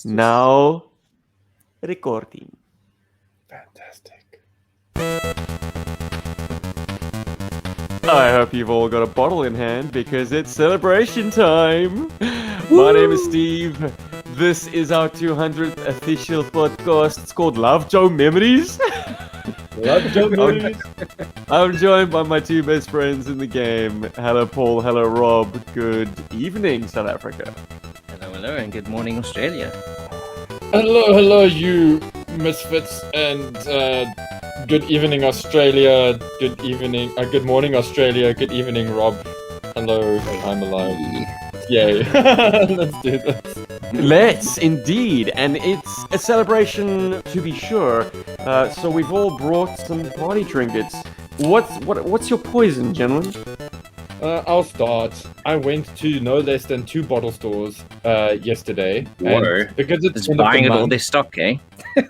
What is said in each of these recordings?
Now recording. Fantastic. I hope you've all got a bottle in hand because it's celebration time. My name is Steve. This is our 200th official podcast. It's called Love Joe Memories. I'm joined by my two best friends in the game. Hello, Paul. Hello, Rob. Good evening, South Africa. Hello, and good morning, Australia. Hello, you misfits, and good evening, Australia. Good evening, good morning, Australia. Good evening, Rob. Hello, I'm alive. Yay! Let's do this. Let's indeed, and it's a celebration to be sure. So we've all brought some party trinkets. What's your poison, gentlemen? I'll start. I went to no less than 2 bottle stores yesterday. Whoa. Because it's Just buying it all this stock, eh?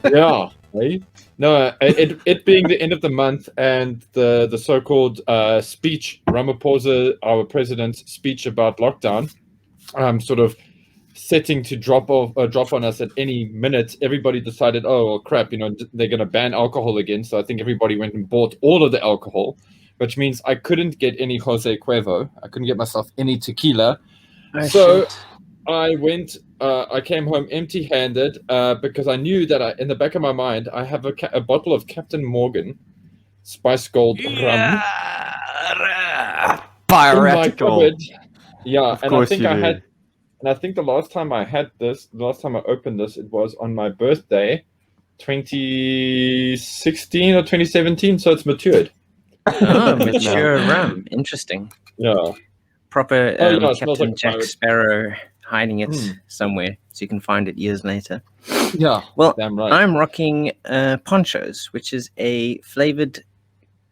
Yeah. Right? No, it being the end of the month and the so-called speech, Ramaphosa, our president's speech about lockdown, sort of setting to drop on us at any minute. Everybody decided, oh well, crap, they're going to ban alcohol again. So I think everybody went and bought all of the alcohol, which means I couldn't get any Jose Cuervo. I couldn't get myself any tequila. I went. I came home empty-handed because I knew that in the back of my mind I have a bottle of Captain Morgan Spice Gold rum. Piratical. Yeah, of course I had. And I think the last time I opened this, it was on my birthday, 2016 or 2017. So it's matured. Oh, mature rum. Interesting. Yeah. Proper Captain like Jack Sparrow hiding it somewhere so you can find it years later. Yeah. Well, damn right. I'm rocking Ponchos, which is a flavored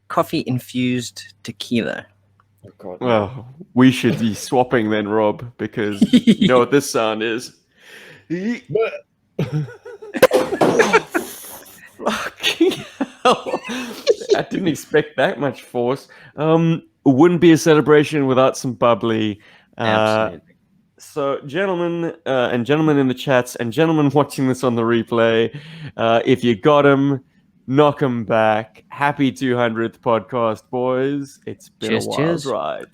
coffee-infused tequila. Oh, God. Well, we should be swapping then, Rob, because you know what this sound is. Fucking hell. I didn't expect that much force. Wouldn't be a celebration without some bubbly. Absolutely. So, gentlemen and gentlemen in the chats and gentlemen watching this on the replay, if you got them, knock them back. Happy 200th podcast, boys. It's been a wild ride.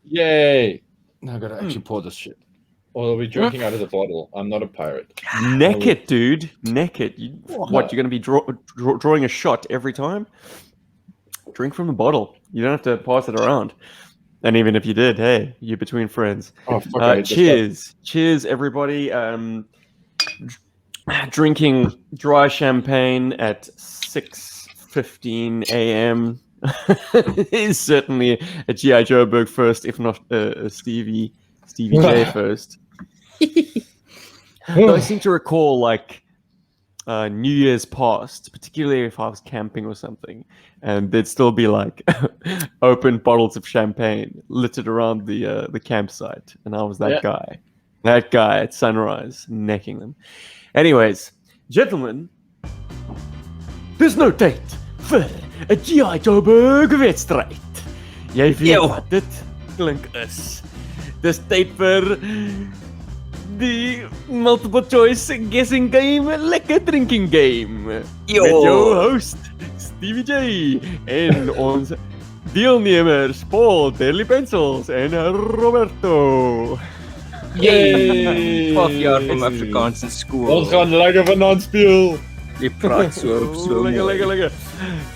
Yay. Now I've got to actually pour this shit. Or are we drinking out of the bottle? I'm not a pirate. Neck it, dude. Neck it. What, you're going to be drawing a shot every time? Drink from the bottle. You don't have to pass it around. And even if you did, hey, you're between friends. Oh, fuck, cheers. Cheers, everybody. Drinking dry champagne at 6:15 a.m. is certainly a G.I. Joeberg first, if not a Stevie J first. I seem to recall, like, New Year's past, particularly if I was camping or something, and there'd still be like open bottles of champagne littered around the campsite, and I was that guy at sunrise, necking them. Anyways, gentlemen, there's no date for a G.I. Joeberg-wedstrijd. Jy weet wat dit klink is. Dis tyd vir die multiple choice guessing game, lekker drinking game. Met jou host, Stevie J. En ons deelnemers, Paul, Deadly Pencils en Roberto. Yay! 12 jaar van Afrikaans in school. Ons gaan lekker vanaand speel. Jy praat so lekker.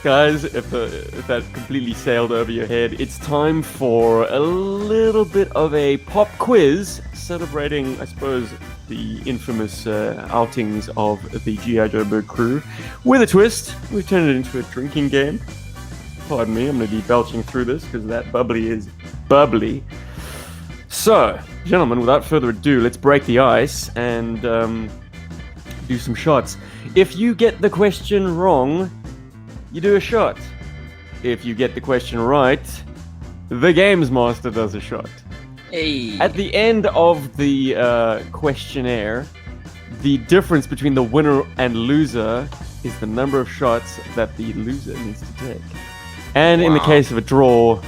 Guys, if that completely sailed over your head, it's time for a little bit of a pop quiz celebrating, I suppose, the infamous outings of the G.I. Joeberg crew. With a twist, we've turned it into a drinking game. Pardon me, I'm going to be belching through this because that bubbly is bubbly. So, gentlemen, without further ado, let's break the ice and do some shots. If you get the question wrong, you do a shot. If you get the question right, the games master does a shot. Hey. At the end of the questionnaire, the difference between the winner and loser is the number of shots that the loser needs to take. And in the case of a draw,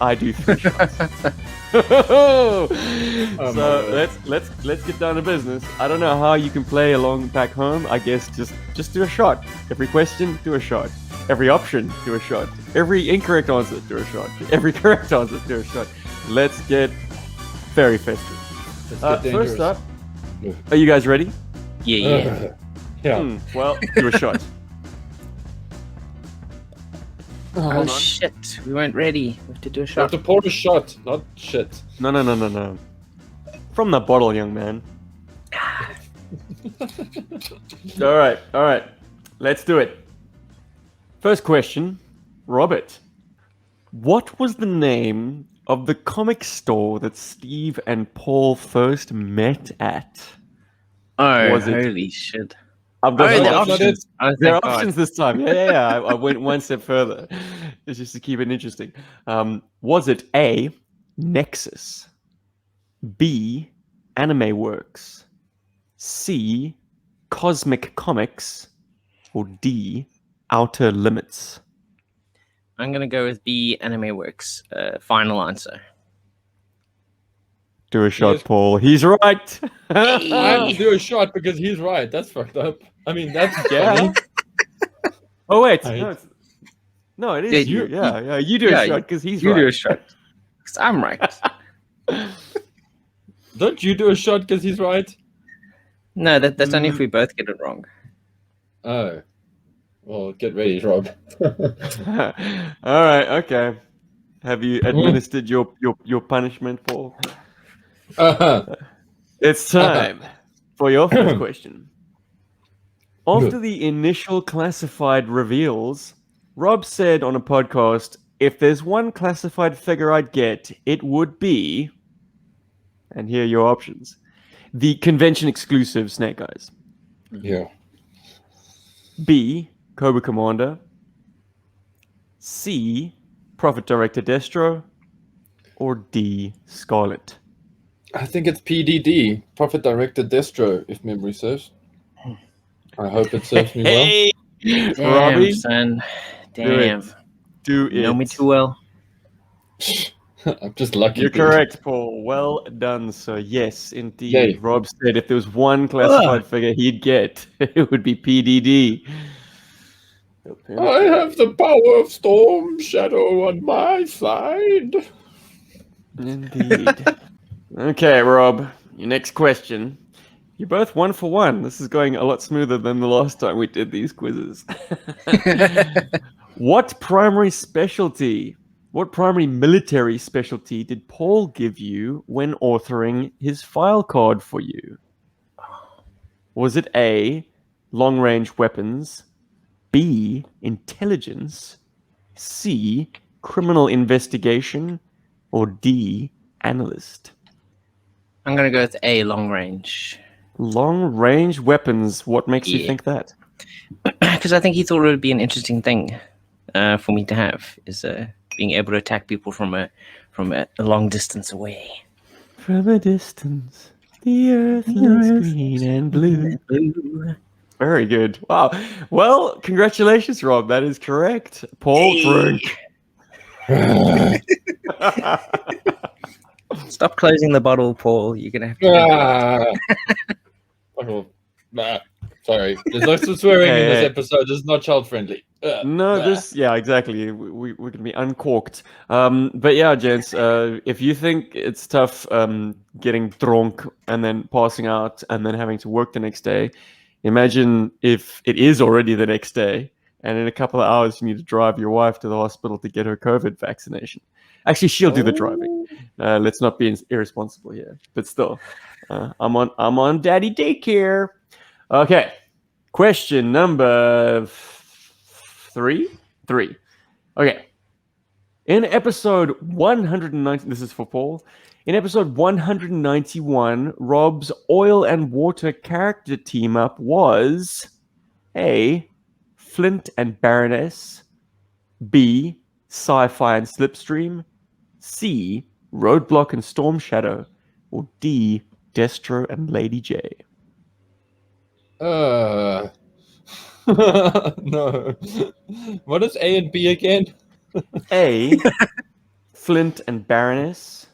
I do 3 shots. So my word. let's get down to business. I don't know how you can play along back home. I guess just do a shot. Every question, do a shot. Every option, do a shot. Every incorrect answer, do a shot. Every correct answer, do a shot. Let's get very festive. Let's get dangerous. First up, are you guys ready? Yeah. Yeah. Well, do a shot. Oh Hold on. shit, we weren't ready. We have to do a You have shot. to pour a shot, not shit. No. From the bottle, young man. All right. Let's do it. First question, Robert. What was the name of the comic store that Steve and Paul first met at? Oh, Was it- holy shit. I've got Oh, some the options. options. Oh, There are thank God. options this time. Yeah. I went one step further. It's just to keep it interesting. Was it A, Nexus, B, Anime Works, C, Cosmic Comics, or D, Outer Limits? I'm gonna go with B, Anime Works. Final answer. Do a shot, Yes. Paul. He's right. I have to do a shot because he's right. That's fucked up. I mean, that's Yeah. funny. Oh wait, Right. no, it is Yeah, you. you- Yeah, you do yeah, a shot because he's You right. do a shot. Because I'm right. Don't you do a shot because he's right? No, that's only if we both get it wrong. Oh. Well, get ready, Rob. All right, okay. Have you administered your punishment, Paul? It's time for your first question. After the initial classified reveals, Rob said on a podcast, if there's one classified figure I'd get, it would be, and here are your options, the convention exclusive Snake Eyes. Yeah. B, Cobra Commander. C, Prophet Director Destro. Or D, Scarlet. I think it's PDD, Prophet Director Destro, if memory serves. I hope it serves me well. Hey, Damn, Robbie, son. do Damn. it. Do You know me it. too well. I'm just lucky. You're dude. correct, Paul. Well done, sir. Yes, indeed. Yay. Rob said if there was one classified figure he'd get, it would be PDD. I have the power of Storm Shadow on my side. Indeed. Okay, Rob, your next question. You're both 1 for 1. This is going a lot smoother than the last time we did these quizzes. What primary military specialty did Paul give you when authoring his file card for you? Was it A, long-range weapons, B, intelligence, C, criminal investigation, or D, analyst? I'm going to go with A, long range. Long-range weapons. What makes you Yeah. think that? Because I think he thought it would be an interesting thing for me to have, is being able to attack people from a long distance away. From a distance, the earth looks green and blue. Very good. Wow. Well, congratulations, Rob. That is correct. Paul, Hey. drink. Stop closing the bottle, Paul. You're going to have to. Sorry. There's no swearing in this Hey. episode. It's not child friendly. No, exactly. We're gonna be uncorked. But yeah, gents, if you think it's tough getting drunk and then passing out and then having to work the next day, imagine if it is already the next day and in a couple of hours you need to drive your wife to the hospital to get her COVID vaccination. Actually, she'll do the driving. Let's not be irresponsible here. But still, I'm on daddy daycare. Okay, question number 3. Okay. In episode 190, this is for Paul. In episode 191, Rob's oil and water character team up was A, Flint and Baroness, B, Sci-Fi and Slipstream, C, Roadblock and Storm Shadow, or D, Destro and Lady J. No. What is A and B again? A, Flint and Baroness,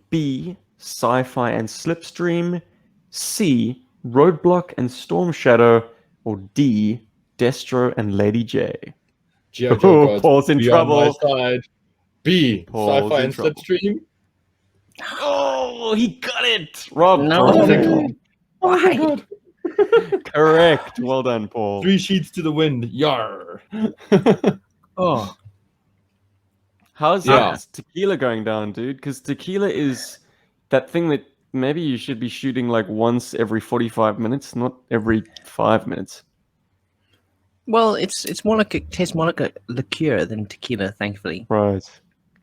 B. Sci-Fi and Slipstream, C. Roadblock and Storm Shadow, or D. Destro and Lady J? G.I. Joe Oh, gods, Paul's in be on my trouble. side. B. Paul's Sci-Fi in and trouble. Slipstream. Oh, he got it. Rob, No. Oh my terrific. god. Oh my Why? god. Correct. Well done, Paul. 3 sheets to the wind. Yar. Oh, How's Yeah. tequila going down, dude? Because tequila is that thing that maybe you should be shooting like once every 45 minutes, not every 5 minutes. well, it's more like tastes more like a liqueur than tequila, thankfully. Right.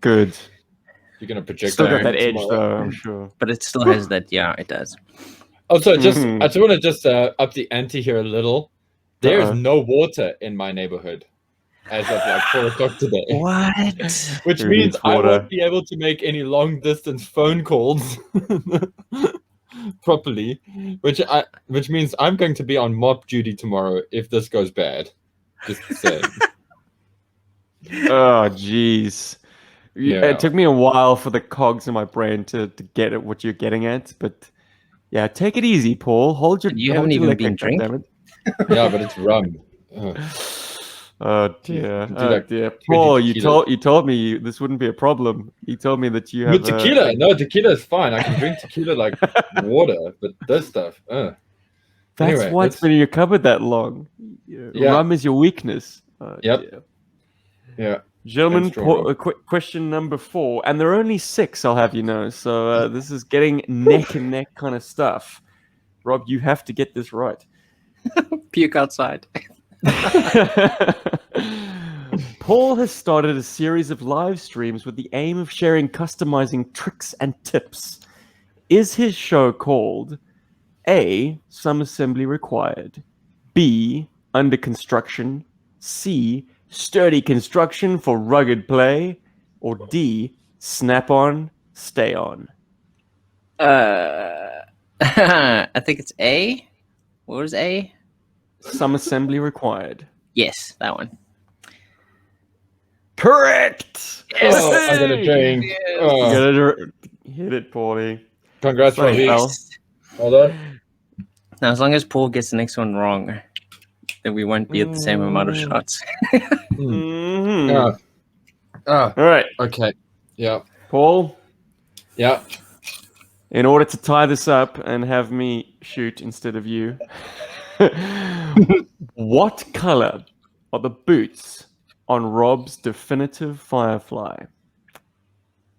Good. You're gonna project Still got that that edge, tomorrow. though, I'm sure. But it still has that. Yeah, it does. Also, I just Mhm. want to just up the ante here a little. There is Uh-oh. no water in my neighborhood as of like 4 o'clock today, What? which Who means needs I water? won't be able to make any long distance phone calls properly. Which means I'm going to be on mop duty tomorrow if this goes bad. Just saying. Oh, jeez. Yeah. It took me a while for the cogs in my brain to get at what you're getting at, but yeah, take it easy, Paul. Hold your, You hold haven't your even liquor, been drinking. goddammit. Yeah, but it's rum. Ugh. Oh dear, Do oh like dear. 20 Paul, you tequilas. told me this wouldn't be a problem. You told me that you have With tequila, no, tequila is fine. I can drink tequila like water, but this stuff, That's Anyway, why it's let's- been in your cupboard that long. Yeah. Rum is your weakness. Oh, Yep. dear. yeah. Gentlemen, And straw rum. question number 4, and there are only 6, I'll have you know. So this is getting neck and neck kind of stuff. Rob, you have to get this right. Puke outside. Paul has started a series of live streams with the aim of sharing customizing tricks and tips. Is his show called A. Some Assembly Required, B. Under Construction, C. Sturdy Construction for Rugged Play, or D. Snap On, Stay On? I think it's A. What was A? Some Assembly Required. Yes, that one. Correct! Oh, I got a Hey! drink. Yes. You Oh, gotta hit it, Paulie. congrats, Sorry, Robbie. pal. Yes. Hold on. Now, as long as Paul gets the next one wrong, then we won't be at the same amount of shots. Mhm. Ah. Ah, All right, okay. Yeah. Paul. Yeah. In order to tie this up and have me shoot instead of you, what color are the boots on Rob's definitive Firefly?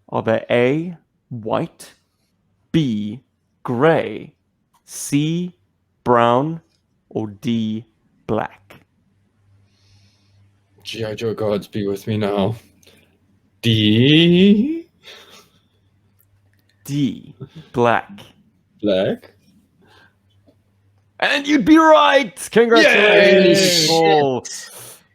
Are they A, white, B, gray, C, brown, or D, black? G.I. Joe gods be with me now. D. D, black. Black. And you'd be right! Congratulations, Yay! Paul!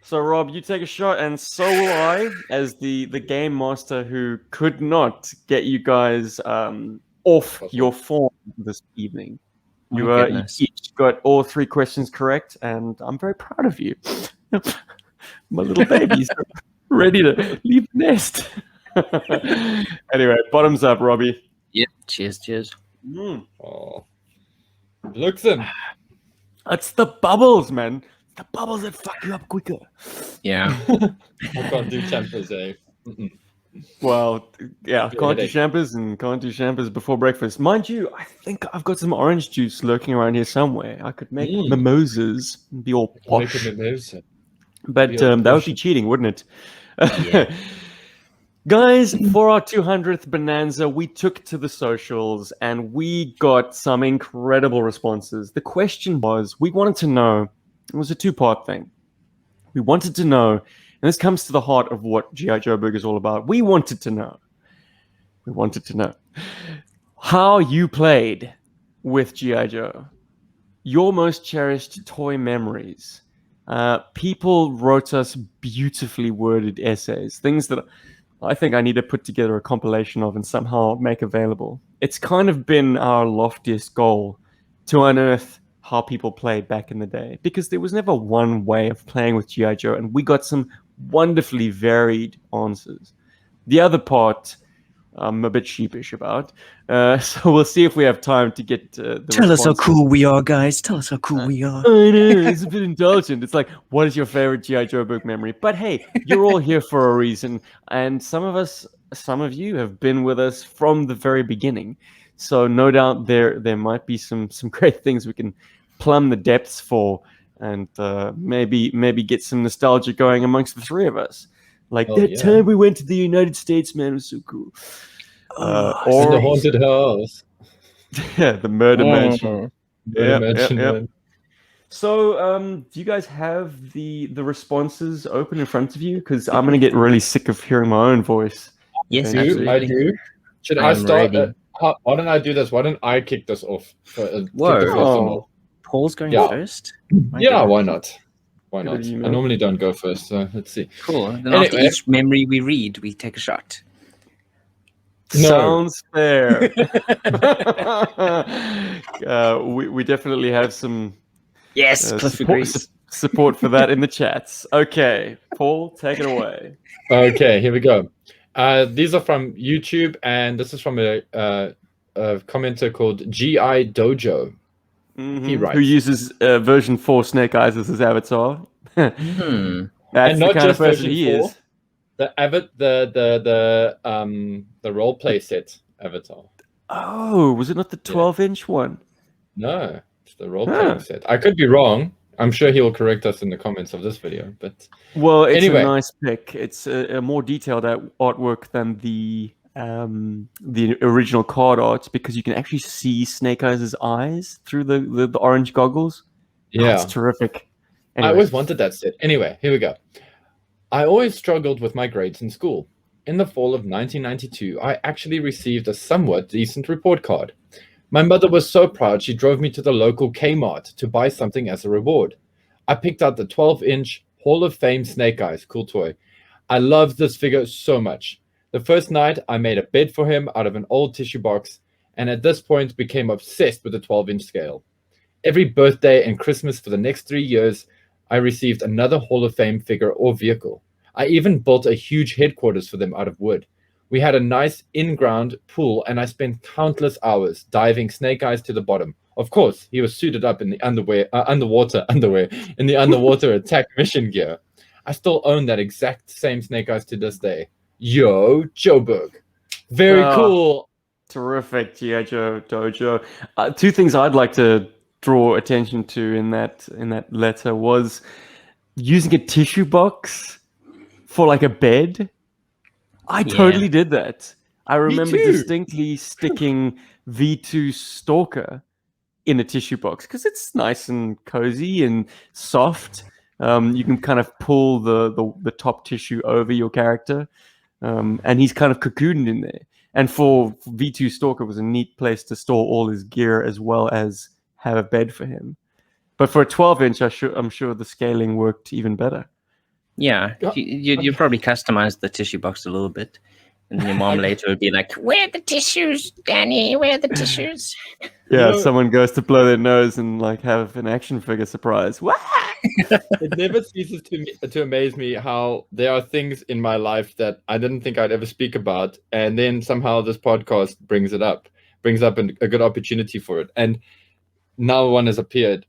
So, Rob, you take a shot, and so will I, as the game master who could not get you guys off your form this evening. My You goodness. each got all 3 questions correct, and I'm very proud of you. My little babies are ready to leave the nest. Anyway, bottoms up, Robbie. Yep. Cheers, cheers. Oh. Looks him. It's the bubbles, man. The bubbles that fuck you up quicker. Yeah. I can't do champers, eh? Mm-mm. Well, yeah, Be a can't do headache. champers and can't do champers before breakfast. Mind you, I think I've got some orange juice lurking around here somewhere. I could make mimosas and be all Make posh. a mimosa. But be all that would posh. be cheating, wouldn't it? Yeah. Guys, for our 200th Bonanza, we took to the socials and we got some incredible responses. The question was, we wanted to know, it was a 2-part thing. We wanted to know, and this comes to the heart of what G.I. Joe Burger is all about. We wanted to know how you played with G.I. Joe. Your most cherished toy memories. People wrote us beautifully worded essays, things that I think I need to put together a compilation of and somehow make available. It's kind of been our loftiest goal to unearth how people played back in the day, because there was never one way of playing with G.I. Joe, and we got some wonderfully varied answers. The other part I'm a bit sheepish about. So we'll see if we have time to get the Tell us how responses. cool we are, guys. Tell us how cool we are. I know, it's a bit indulgent. It's like, what is your favorite G.I. Joe book memory? But hey, you're all here for a reason. And some of you have been with us from the very beginning. So no doubt there might be some great things we can plumb the depths for, and maybe get some nostalgia going amongst the three of us. Like that time we went to the United States, man, it was so cool. In the haunted house. Yeah, the murder mansion. Murder mansion, man. So, do you guys have the responses open in front of you? Because I'm gonna get really sick of hearing my own voice. Yes, I absolutely. do. Should I I am start? ready. Why don't I do this? Why don't I kick this off? Kick the Whoa. first one Oh, off? Paul's going Yeah. first? My Yeah, goodness. why not? Why Good not? of you, I man. normally don't go first, so let's see. Cool. Then after Anyway. each memory we read, we take a shot. No. Sounds fair. We definitely have some Yes, Cliff agrees. support for that in the chats. Okay, Paul, take it away. Okay, here we go. These are from YouTube, and this is from a commenter called GI Dojo. He writes, Who uses version 4 Snake Eyes as his avatar. That's and the not kind of just person version he 4, is. the role play set avatar. Oh, was it not the 12-inch one? No, it's the role playing set. I could be wrong. I'm sure he will correct us in the comments of this video. But Well, it's anyway. a nice pick. It's a more detailed artwork than the original card art, because you can actually see Snake Eyes' eyes through the orange goggles. Yeah, it's terrific. I Anyway. always wanted that set. Anyway, here we go. I always struggled with my grades in school. In the fall of 1992, I actually received a somewhat decent report card. My mother was so proud she drove me to the local Kmart to buy something as a reward. I picked out the 12-inch Hall of Fame Snake Eyes, cool toy. I loved this figure so much. The first night, I made a bed for him out of an old tissue box, and at this point became obsessed with the 12-inch scale. Every birthday and Christmas for the next 3 years, I received another Hall of Fame figure or vehicle. I even built a huge headquarters for them out of wood. We had a nice in-ground pool, and I spent countless hours diving Snake Eyes to the bottom. Of course, he was suited up in the underwater attack mission gear. I still own that exact same Snake Eyes to this day. Yo, Joburg. Very cool. Terrific, G.I. Joe Dojo. Two things I'd like to draw attention to in that letter was using a tissue box for like a bed. I totally did that. I remember distinctly sticking V2 Stalker in a tissue box because it's nice and cozy and soft. You can kind of pull the top tissue over your character, and he's kind of cocooned in there. And for V2 Stalker, it was a neat place to store all his gear as well as have a bed for him. But for a 12-inch, I'm sure the scaling worked even better. Yeah, you probably customized the tissue box a little bit. And your mom later would be like, "Where are the tissues, Danny? Where are the tissues?" Yeah, someone goes to blow their nose and like have an action figure surprise. What? It never ceases to amaze me how there are things in my life that I didn't think I'd ever speak about, and then somehow this podcast brings up a good opportunity for it. And now one has appeared.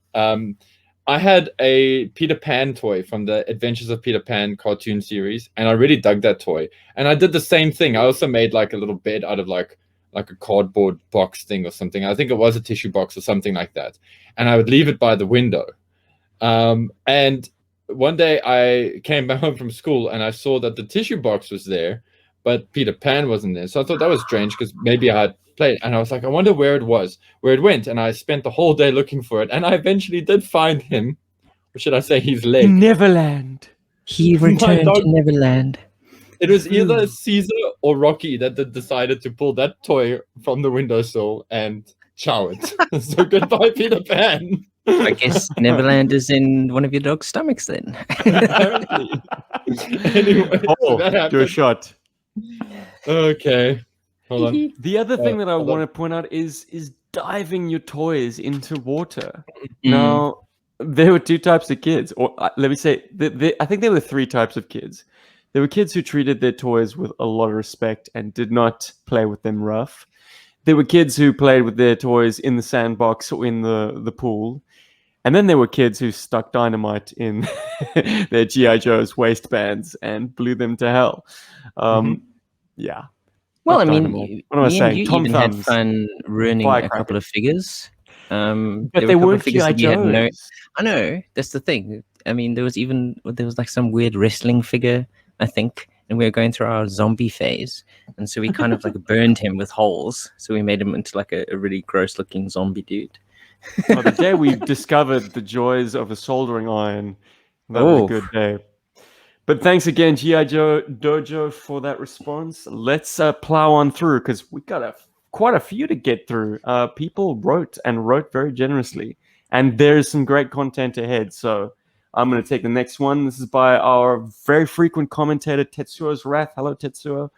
I had a Peter Pan toy from the Adventures of Peter Pan cartoon series, and I really dug that toy. And I did the same thing. I also made like a little bed out of like a cardboard box thing or something. I think it was a tissue box or something like that. And I would leave it by the window. And one day I came back home from school and I saw that the tissue box was there, but Peter Pan wasn't there. So I thought that was strange because maybe I had played, and I was like, I wonder where it went. And I spent the whole day looking for it, and I eventually did find him. Or should I say his leg? Neverland. He returned to Neverland. It was either Caesar or Rocky that decided to pull that toy from the windowsill and chow it. So goodbye, Peter Pan. I guess Neverland is in one of your dog's stomachs then. Apparently. Anyway, do a shot. Okay. Hold on. The other thing that I want to point out is diving your toys into water. Now, there were two types of kids, or let me say, I think there were three types of kids. There were kids who treated their toys with a lot of respect and did not play with them rough. There were kids who played with their toys in the sandbox or in the pool. And then there were kids who stuck dynamite in their G.I. Joe's waistbands and blew them to hell. Yeah. Well, I Not mean, dynamite. What am I me and saying? you Tom even had Thumbs. fun ruining a Firecracker. couple of figures. But There they were a couple weren't of figures G.I. that we had no. Joes. I know, that's the thing. I mean, there was like some weird wrestling figure, I think, and we were going through our zombie phase, and so we kind of like burned him with holes. So we made him into like a really gross looking zombie dude. Oh, the day we discovered the joys of a soldering iron, that was a good day. But thanks again, G.I. Joe Dojo, for that response. Let's plow on through because we got quite a few to get through. People wrote very generously, and there's some great content ahead. So I'm going to take the next one. This is by our very frequent commentator, Tetsuo's Wrath. Hello, Tetsuo.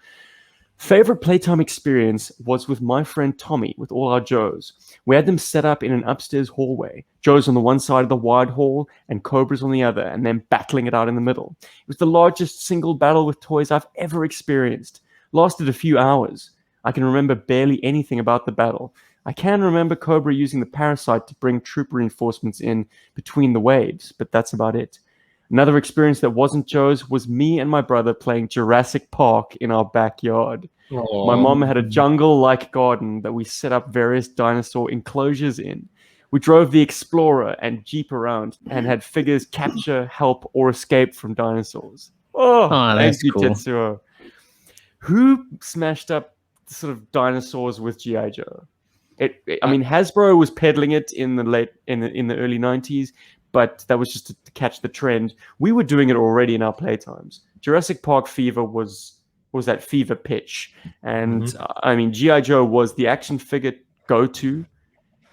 Favorite playtime experience was with my friend Tommy with all our Joes. We had them set up in an upstairs hallway. Joes on the one side of the wide hall and Cobras on the other, and then battling it out in the middle. It was the largest single battle with toys I've ever experienced. Lasted a few hours. I can remember barely anything about the battle. I can remember Cobra using the parasite to bring troop reinforcements in between the waves, but that's about it. Another experience that wasn't Joe's was me and my brother playing Jurassic Park in our backyard. Aww. My mom had a jungle-like garden that we set up various dinosaur enclosures in. We drove the Explorer and Jeep around and had figures capture, help, or escape from dinosaurs. Oh, thank you, cool. Tetsuo. Who smashed up sort of dinosaurs with G.I. Joe? I mean, Hasbro was peddling it in the early 90s, but that was just to catch the trend. We were doing it already in our playtimes. Jurassic Park fever was that fever pitch. And I mean, G.I. Joe was the action figure go-to.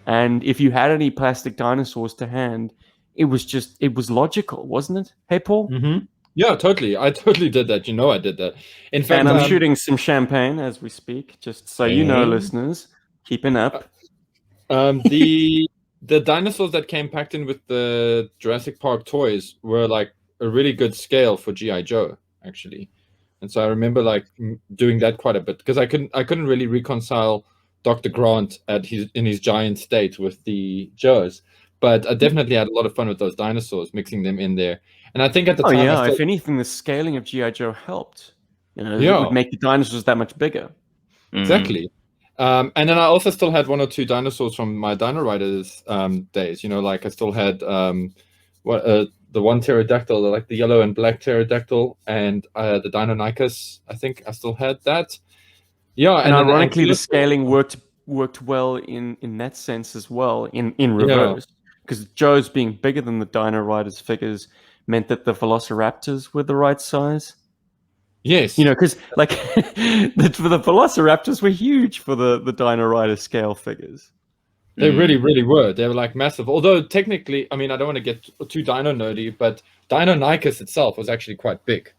And if you had any plastic dinosaurs to hand, it was logical, wasn't it? Hey, Paul? Yeah, totally. I totally did that. I did that. In fact, and I'm shooting some champagne as we speak, just so you know, listeners. Keeping up. The dinosaurs that came packed in with the Jurassic Park toys were like a really good scale for G.I. Joe, actually. And so I remember like doing that quite a bit because I couldn't really reconcile Dr. Grant in his giant state with the Joes. But I definitely had a lot of fun with those dinosaurs, mixing them in there. And I think at the time, if anything, the scaling of G.I. Joe helped. It would make the dinosaurs that much bigger. Exactly. And then I also still had one or two dinosaurs from my Dino Riders days. Like I still had the one pterodactyl, like the yellow and black pterodactyl, and the Deinonychus. I think I still had that. Yeah, and ironically, the scaling worked well in that sense as well. In reverse, because Joe's being bigger than the Dino Riders figures meant that the Velociraptors were the right size. Yes. Because like the Velociraptors were huge for the Dino Rider scale figures. They really, really were. They were like massive. Although technically, I mean, I don't want to get too dino nerdy, but Deinonychus itself was actually quite big.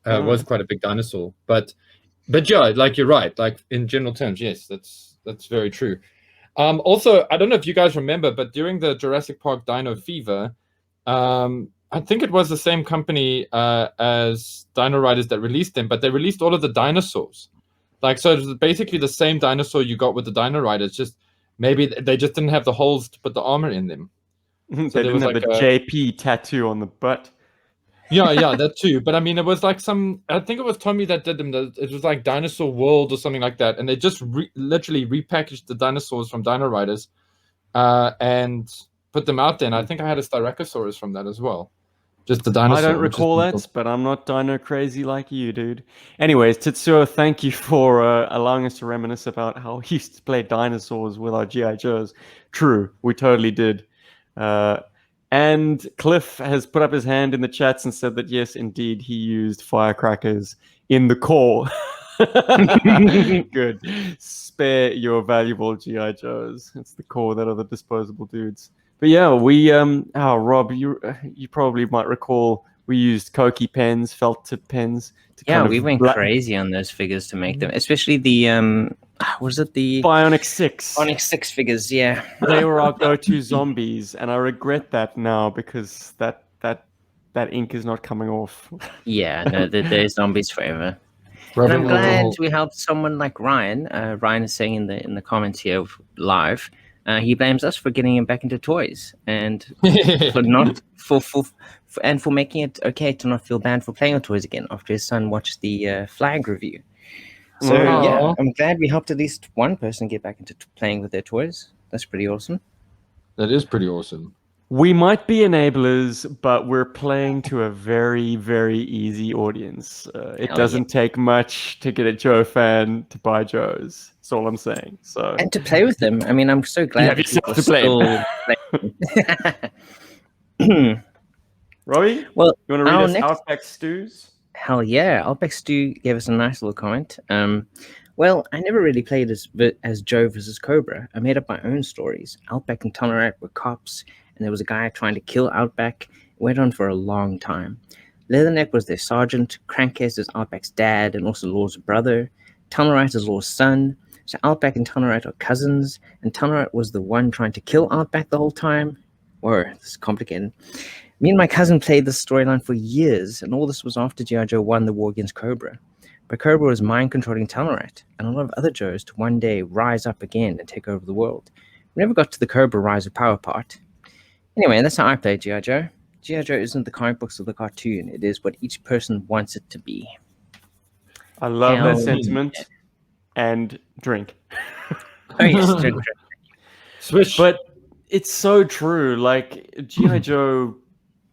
Was quite a big dinosaur. But yeah, like you're right. Like in general terms, yes, that's very true. Also, I don't know if you guys remember, but during the Jurassic Park Dino Fever, I think it was the same company as Dino Riders that released them, but they released all of the dinosaurs. Like, so it was basically the same dinosaur you got with the Dino Riders, just maybe they just didn't have the holes to put the armor in them. So they didn't have the JP tattoo on the butt. Yeah, that too. But I mean, it was like I think it was Tommy that did them. It was like Dinosaur World or something like that. And they just literally repackaged the dinosaurs from Dino Riders and put them out there. And I think I had a Styracosaurus from that as well. Just the dinosaur. I don't recall that, but I'm not dino crazy like you, dude. Anyways, Tetsuo, thank you for allowing us to reminisce about how we used to play dinosaurs with our G.I. Joes. True, we totally did. And Cliff has put up his hand in the chats and said that, yes, indeed, he used firecrackers in the core. Good. Spare your valuable G.I. Joes. It's the core that are the disposable dudes. But yeah, we Rob, you probably might recall we used Koki pens, felt tip pens. We went crazy on those figures to make them, especially the was it the Bionic 6? Bionic 6 figures, yeah. They were our go-to zombies, and I regret that now because that that ink is not coming off. Yeah, no, they're zombies forever. And Rubbing I'm glad alcohol. we helped someone like Ryan. Ryan is saying in the comments here live, he blames us for getting him back into toys and for not for making it okay to not feel bad for playing with toys again after his son watched the flag review. So yeah, Aw. I'm glad we helped at least one person get back into playing with their toys. That's pretty awesome. That is pretty awesome. We might be enablers, but we're playing to a very, very easy audience. It Hell doesn't take much to get a Joe fan to buy Joes. That's all I'm saying. So And to play with them. I mean, I'm so glad have that yourself people to blame. still play. Robbie, Well, you want to read our us next- Outback Stews? Hell yeah. Outback Stu gave us a nice little comment. Well, I never really played as Joe versus Cobra. I made up my own stories. Outback and Tolerant were cops, and there was a guy trying to kill Outback. It went on for a long time. Leatherneck was their sergeant. Crankcase is Outback's dad and also Law's brother. Tolerant is Law's son. So Outback and Tolerant are cousins, and Tolerant was the one trying to kill Outback the whole time. Whoa, this is complicated. Me and my cousin played this storyline for years, and all this was after G.I. Joe won the war against Cobra. But Cobra was mind-controlling Tolerant, and a lot of other Joes to one day rise up again and take over the world. We never got to the Cobra Rise of Power part. Anyway, that's how I played G.I. Joe. G.I. Joe isn't the comic books or the cartoon. It is what each person wants it to be. I love Hell that sentiment. And drink. Oh, yes, drink. Switch. But it's so true. Like G.I. Joe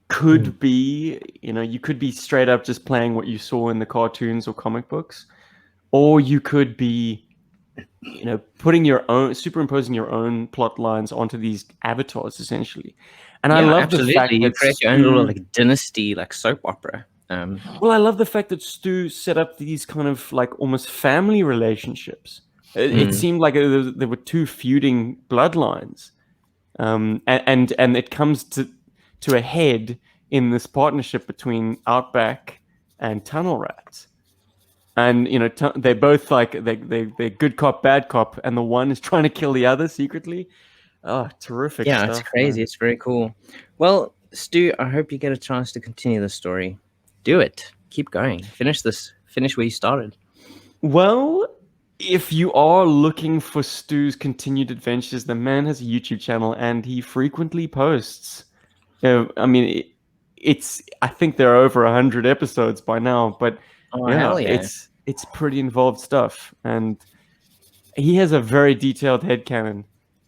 could be, you could be straight up just playing what you saw in the cartoons or comic books, or you could be, superimposing your own plot lines onto these avatars essentially. And I love absolutely. the fact You that create your own little like dynasty, like soap opera. Well, I love the fact that Stu set up these kind of like almost family relationships. It seemed like there were two feuding bloodlines, and it comes to a head in this partnership between Outback and Tunnel Rat. And they're both like they're good cop, bad cop, and the one is trying to kill the other secretly. Oh, terrific! Yeah, stuff, it's crazy. man. It's very cool. Well, Stu, I hope you get a chance to continue the story. Do it. Keep going. Finish this. Finish where you started. Well, if you are looking for Stu's continued adventures, the man has a YouTube channel and he frequently posts. I mean, I think there are over 100 episodes by now, but Oh, hell yeah. it's pretty involved stuff, and he has a very detailed headcanon.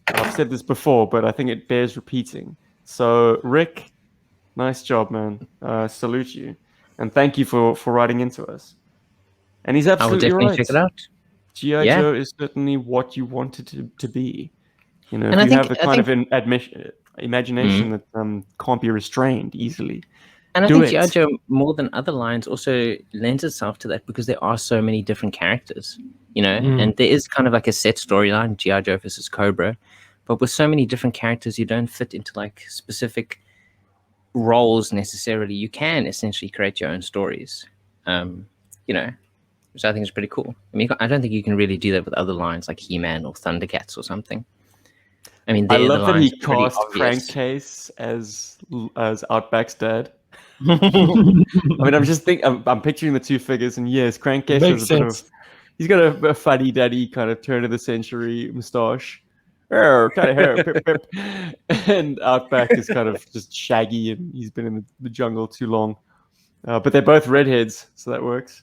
I've said this before, but I think it bears repeating. So, Rick, nice job, man. Salute you, and thank you for writing into us. And he's I will absolutely definitely right. check it out. G.I. Yeah. Joe is certainly what you wanted to be. And if I you think- have the I kind think- of imagination that can't be restrained easily. And I Do think it. G.I. Joe, more than other lines, also lends itself to that because there are so many different characters, and there is kind of like a set storyline, G.I. Joe versus Cobra, but with so many different characters, you don't fit into like specific roles necessarily. You can essentially create your own stories, which I think is pretty cool. I mean, I don't think you can really do that with other lines like He-Man or Thundercats or something. I mean, I the love that lines he are pretty cast obvious. Crankcase as Outback's dad. I mean, I'm picturing the two figures, and yes, Crankcase Makes is a bit of. sense. He's got a funny daddy kind of turn of the century moustache. Kind of hair, pip, pip. And Outback is kind of just shaggy, and he's been in the jungle too long. But they're both redheads, so that works.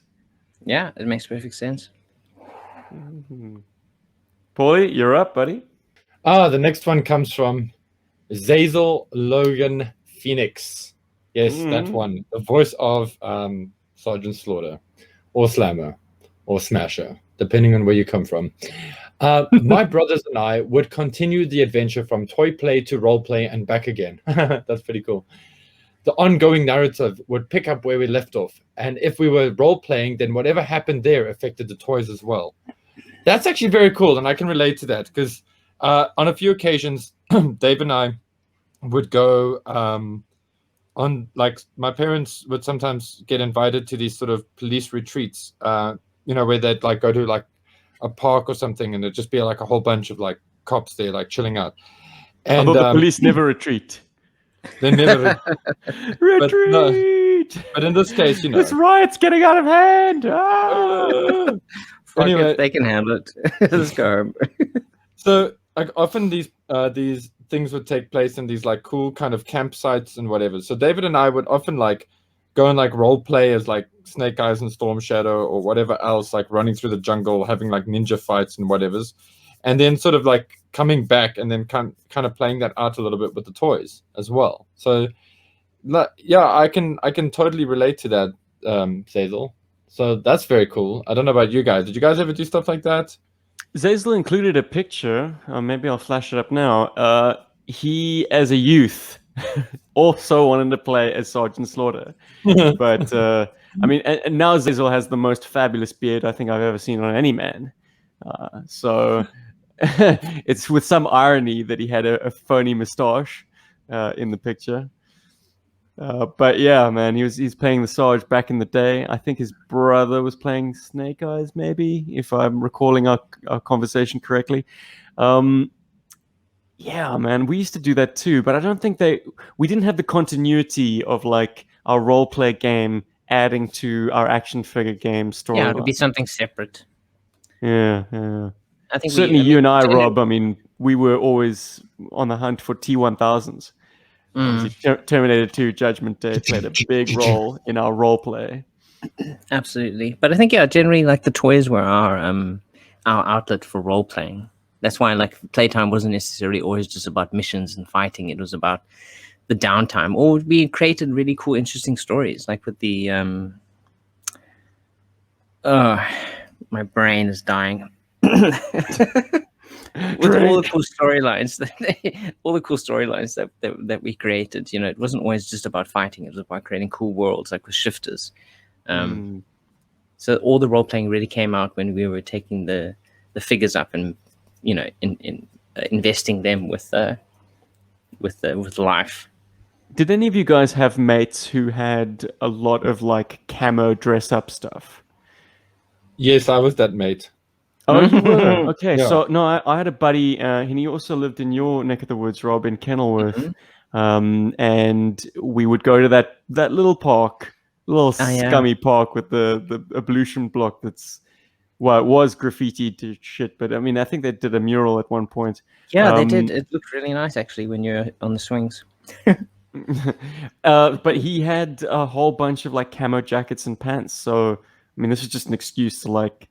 Yeah, it makes perfect sense. Paulie, you're up, buddy. The next one comes from Zazel Logan Phoenix. Yes, that one. The voice of Sergeant Slaughter, or Slammer, or Smasher, depending on where you come from. My brothers and I would continue the adventure from toy play to role play and back again. That's pretty cool. The ongoing narrative would pick up where we left off. And if we were role playing, then whatever happened there affected the toys as well. That's actually very cool. And I can relate to that because on a few occasions, Dave and I would go on, like, my parents would sometimes get invited to these sort of police retreats, where they'd like go to like a park or something, and it'd just be like a whole bunch of like cops there, like chilling out. I And thought the police never retreat. They never. Retreat! But in this case, This riot's getting out of hand! Fuck Anyway. it, they can handle it. Let's go home. So like often these things would take place in these like cool kind of campsites and whatever. So David and I would often like go and like role play as like Snake Eyes and Storm Shadow or whatever else, like running through the jungle, having like ninja fights and whatever's, and then sort of like coming back and then kind of playing that out a little bit with the toys as well. So yeah, I can totally relate to that, Zazel. So that's very cool. I don't know about you guys. Did you guys ever do stuff like that? Zazel included a picture. Maybe I'll flash it up now. He, as a youth, also wanted to play as Sergeant Slaughter. But, I mean, and now Zazel has the most fabulous beard I think I've ever seen on any man. So it's with some irony that he had a phony moustache in the picture. But yeah, man, he's playing the Sarge back in the day. I think his brother was playing Snake Eyes, maybe, if I'm recalling our conversation correctly. Yeah, man, we used to do that too, but I don't think we didn't have the continuity of like our role play game adding to our action figure game story. Yeah, it would be something separate. Yeah. I think certainly you and I, Rob. I mean, we were always on the hunt for T1000s. Terminator 2 Judgment Day played a big role in our role play. Absolutely. But I think, yeah, generally, like, the toys were our outlet for role playing. That's why, like, Playtime wasn't necessarily always just about missions and fighting. It was about the downtime. Or we created really cool, interesting stories, like with the my brain is dying. With all the cool storylines that we created, you know, it wasn't always just about fighting. It was about creating cool worlds, like with shifters. So all the role playing really came out when we were taking the figures up and, you know, in investing them with life. Did any of you guys have mates who had a lot of like camo dress up stuff? Yes, I was that mate. Oh, you were? Okay, Yeah. so no, I had a buddy, and he also lived in your neck of the woods, Rob, in Kenilworth. And we would go to that little park, scummy park with the ablution block that's, well, it was graffiti to shit, but I mean, I think they did a mural at one point. Yeah, they did. It looked really nice, actually, when you're on the swings. But he had a whole bunch of like camo jackets and pants. So, I mean, this was just an excuse to like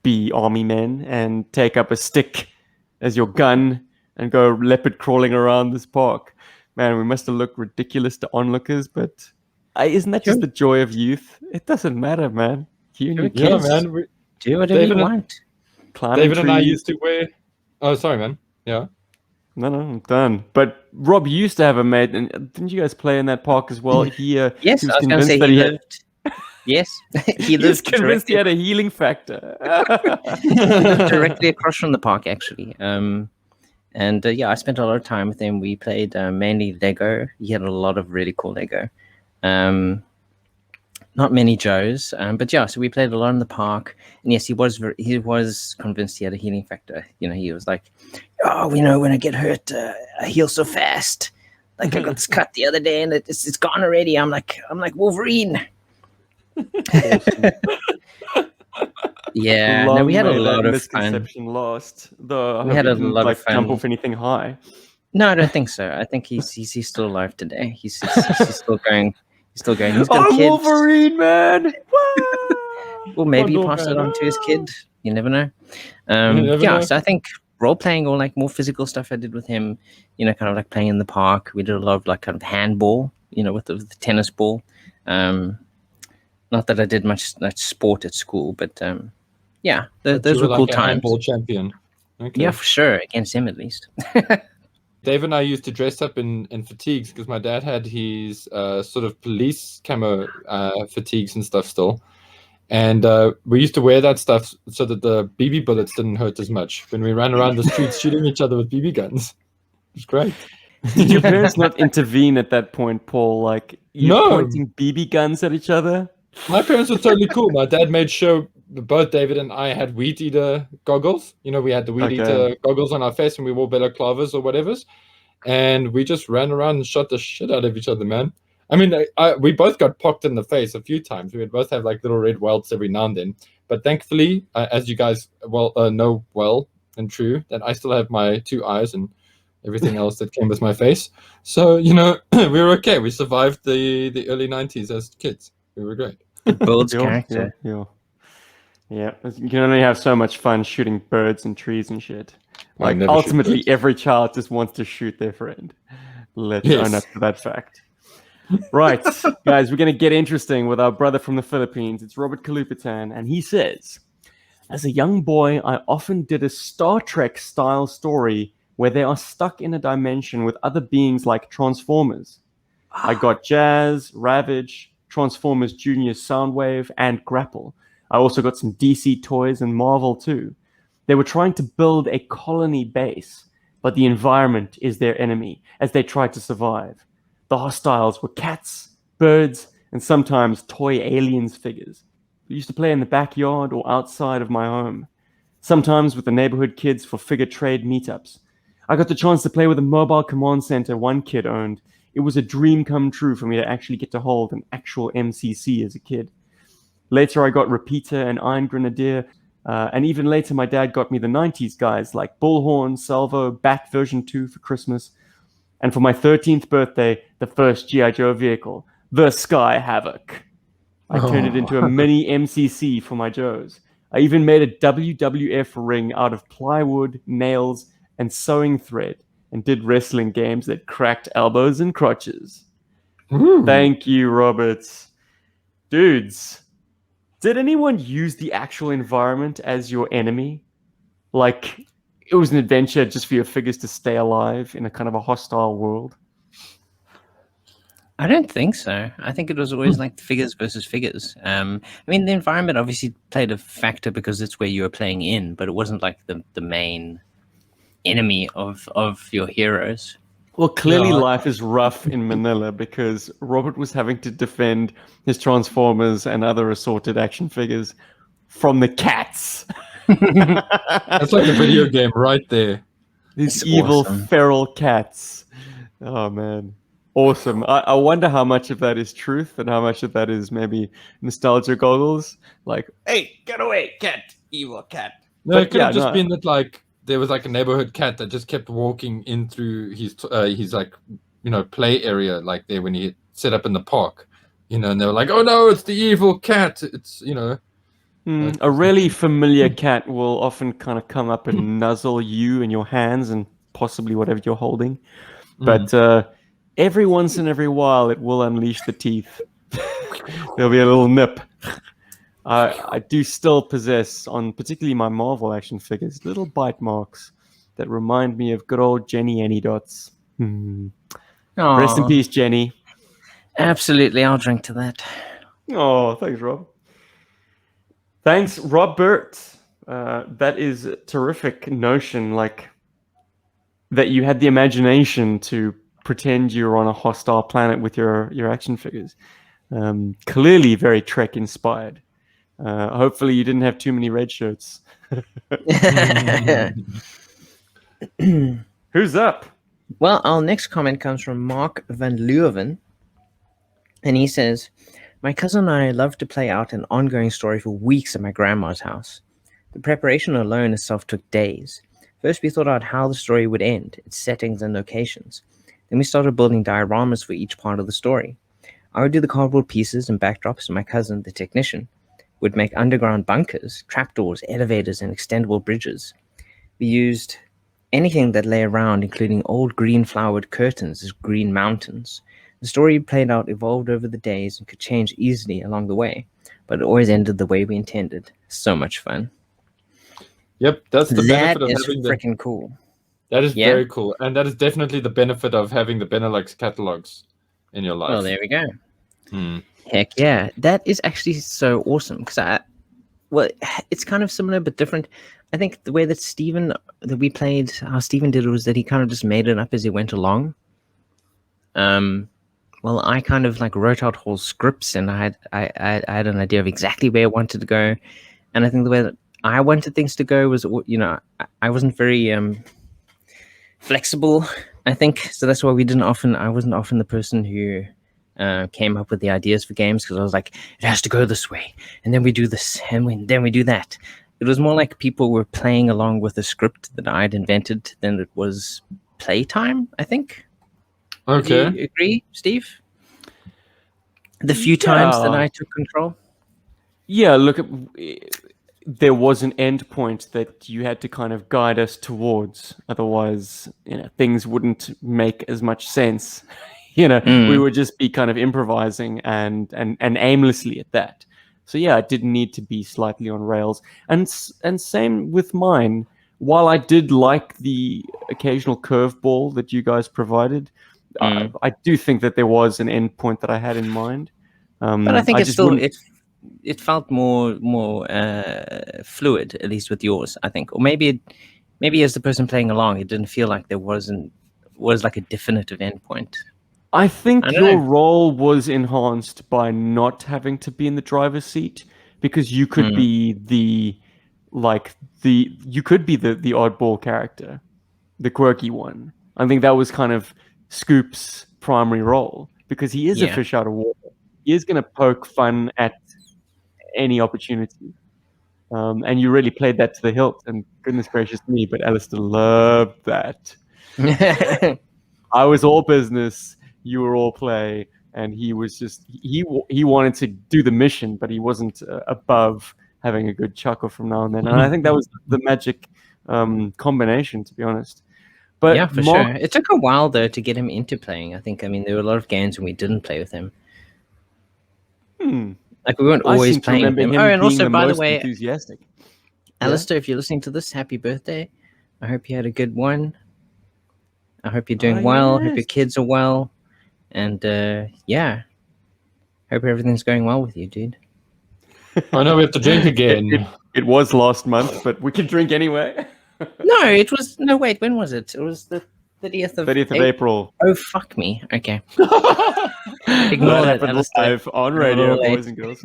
be army men and take up a stick as your gun and go leopard crawling around this park. Man, we must have looked ridiculous to onlookers, but isn't that just the joy of youth? It doesn't matter, man. You and your kids. Man. Do whatever you want. David and I used to wear... Oh, sorry, man. Yeah. No, I'm done. But Rob, you used to have a mate, and didn't you guys play in that park as well? Yes, he I was convinced going to say that he lived. Yes, he was lived convinced he had a healing factor. directly across from the park, actually. And yeah, I spent a lot of time with him. We played mainly Lego. He had a lot of really cool Lego. Not many Joes, but yeah. So we played a lot in the park. And yes, he was convinced he had a healing factor. You know, he was like, "Oh, you know, when I get hurt, I heal so fast. Like I got this cut the other day, and it's gone already. I'm like Wolverine." Yeah, no, we had a lot of misconception fun. Lost, though. We had a lot of jump fun. off anything high. No, I don't think so. I think he's still alive today. He's still going. He's still going. He's got kids. Wolverine, man. Or maybe pass it on to his kid. You never know. So I think role playing or like more physical stuff I did with him. You know, kind of like playing in the park. We did a lot of like kind of handball. You know, with the tennis ball. Not that I did much sport at school, but yeah, those were cool times. Handball champion. Okay. Yeah, for sure, against him at least. Dave and I used to dress up in fatigues because my dad had his sort of police camo fatigues and stuff still. And we used to wear that stuff so that the BB bullets didn't hurt as much when we ran around the streets shooting each other with BB guns. It was great. Did your parents not intervene at that point, Paul? Like, you're pointing BB guns at each other? My parents were totally cool. My dad made sure both David and I had weed eater goggles. You know, we had the weed eater goggles on our face and we wore balaclavas or whatever's. and we just ran around and shot the shit out of each other, man. I mean, we both got pocked in the face a few times. We would both have like little red welts every now and then. But thankfully, as you guys know well and true, that I still have my 2 eyes and everything else that came with my face. So, we were okay. We survived the early 90s as kids. We were great. It builds Yeah, character. Yeah, you can only have so much fun shooting birds and trees and shit. I'll Like, never shoot ultimately, birds. every child just wants to shoot their friend. Let's Yes. own up to that fact. Right, guys, we're going to get interesting with our brother from the Philippines. It's Robert Kalupitan, and he says, as a young boy, I often did a Star Trek style story where they are stuck in a dimension with other beings like Transformers. I got Jazz, Ravage, Transformers Junior Soundwave, and Grapple. I also got some DC toys and Marvel too. They were trying to build a colony base, but the environment is their enemy as they try to survive. The hostiles were cats, birds, and sometimes toy aliens figures. We used to play in the backyard or outside of my home, sometimes with the neighborhood kids for figure trade meetups. I got the chance to play with a mobile command center one kid owned. It was a dream come true for me to actually get to hold an actual MCC as a kid. Later, I got Repeater and Iron Grenadier, and even later, my dad got me the 90s guys like Bullhorn, Salvo, Bat version 2 for Christmas. And for my 13th birthday, the first G.I. Joe vehicle, the Sky Havoc. I turned it into a mini MCC for my Joes. I even made a WWF ring out of plywood, nails, and sewing thread, and did wrestling games that cracked elbows and crotches. Ooh. Thank you, Roberts. Dudes, did anyone use the actual environment as your enemy? Like, it was an adventure just for your figures to stay alive in a kind of a hostile world? I don't think so. I think it was always like figures versus figures. I mean, the environment obviously played a factor because it's where you were playing in, but it wasn't like the main enemy of your heroes. Well, clearly No, life is rough in Manila because Robert was having to defend his Transformers and other assorted action figures from the cats. that's like a video game right there. These It's evil awesome. feral cats. Oh man. Awesome. I wonder how much of that is truth and how much of that is maybe nostalgia goggles. Like, hey, get away, cat, evil cat. No, But it could yeah, have just no. been that like there was like a neighborhood cat that just kept walking in through his like play area like there when he set up in the park, and they were like, oh no, it's the evil cat. It's A really familiar cat will often kind of come up and nuzzle you in your hands and possibly whatever you're holding. But every once in every while, it will unleash the teeth. There'll be a little nip. I do still possess, on particularly my Marvel action figures, little bite marks that remind me of good old Jenny Anydots. Rest in Aw, peace, Jenny. absolutely, I'll drink to that. Oh, thanks, Rob. Thanks, Robert. That is a terrific notion, like that you had the imagination to pretend you were on a hostile planet with your action figures. Clearly very Trek inspired. Hopefully you didn't have too many red shirts. Who's up? Well, our next comment comes from Mark van Leuven, and he says, my cousin and I love to play out an ongoing story for weeks at my grandma's house. The preparation alone itself took days. First, we thought out how the story would end, its settings and locations. Then we started building dioramas for each part of the story. I would do the cardboard pieces and backdrops, and my cousin, the technician, would make underground bunkers, trapdoors, elevators, and extendable bridges. We used anything that lay around, including old green flowered curtains as green mountains. The story played out evolved over the days and could change easily along the way, but it always ended the way we intended. So much fun. Yep, that's the That benefit of is having freaking cool. That is Yeah. very cool, and that is definitely the benefit of having the Benelux catalogs in your life. Well, there we go. Hmm. Heck yeah. That is actually so awesome because it's kind of similar but different. I think the way that how Steven did it was that he kind of just made it up as he went along. Well, I kind of like wrote out whole scripts and I had an idea of exactly where I wanted to go. And I think the way that I wanted things to go was, I wasn't very flexible I think so. That's why we didn't often. I wasn't often the person who came up with the ideas for games, because I was like, it has to go this way, and then we do this, and then we do that. It was more like people were playing along with a script that I'd invented than it was playtime, I think. Would Okay. you agree, Steve? The few times that I took control. Yeah, look, there was an end point that you had to kind of guide us towards. Otherwise, things wouldn't make as much sense. We would just be kind of improvising and aimlessly at that. So yeah, it did need to be slightly on rails. And same with mine. While I did like the occasional curveball that you guys provided, I do think that there was an end point that I had in mind. But I think it's just still wouldn't- it felt more fluid, at least with yours, I think. Or maybe as the person playing along, it didn't feel like there was like a definitive endpoint. I think I don't your know. role was enhanced by not having to be in the driver's seat, because you could be the oddball character, the quirky one. I think that was kind of Scoop's primary role, because he is a Yeah. fish out of water. He is going to poke fun at any opportunity. And you really played that to the hilt, and goodness gracious me, but Alistair loved that. I was all business, you were all play, and he was just he wanted to do the mission, but he wasn't above having a good chuckle from now and then. And I think that was the magic combination, to be honest. But Yeah, for Mark, sure. It took a while though to get him into playing. I think. I mean, there were a lot of games when we didn't play with him. Like we weren't I always seem to playing with remember him. him Oh, and being also, the by the most way, enthusiastic. Alistair, if you're listening to this, happy birthday. I hope you had a good one. I hope you're doing Ah, well. Hope yes. your kids are well. And yeah, hope everything's going well with you, dude. I know we have to drink again. It was last month, but we can drink anyway. No, it was no wait. When was it? It was the 30th of 30th of April. Oh fuck me. Okay. That Ignore that, happened Alistair. live on You're a radio, little late. boys and girls.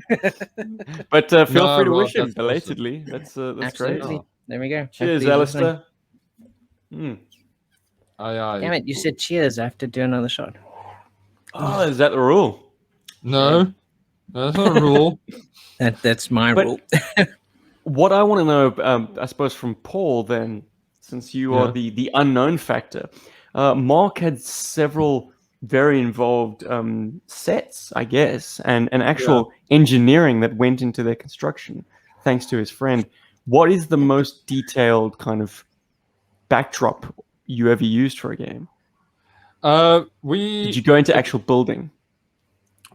But feel No, free to Rob, wish him that's awesome. belatedly. That's great. Absolutely. There we go. Cheers, Hopefully he's listening. Alistair. Aye. Damn it! You said cheers. I have to do another shot. Oh, is that the rule? No, that's not a rule. That's my But- rule. What I want to know, I suppose, from Paul, then, since you are the unknown factor, Mark had several very involved sets, I guess, and actual engineering that went into their construction, thanks to his friend. What is the most detailed kind of backdrop you ever used for a game? Did you go into actual building?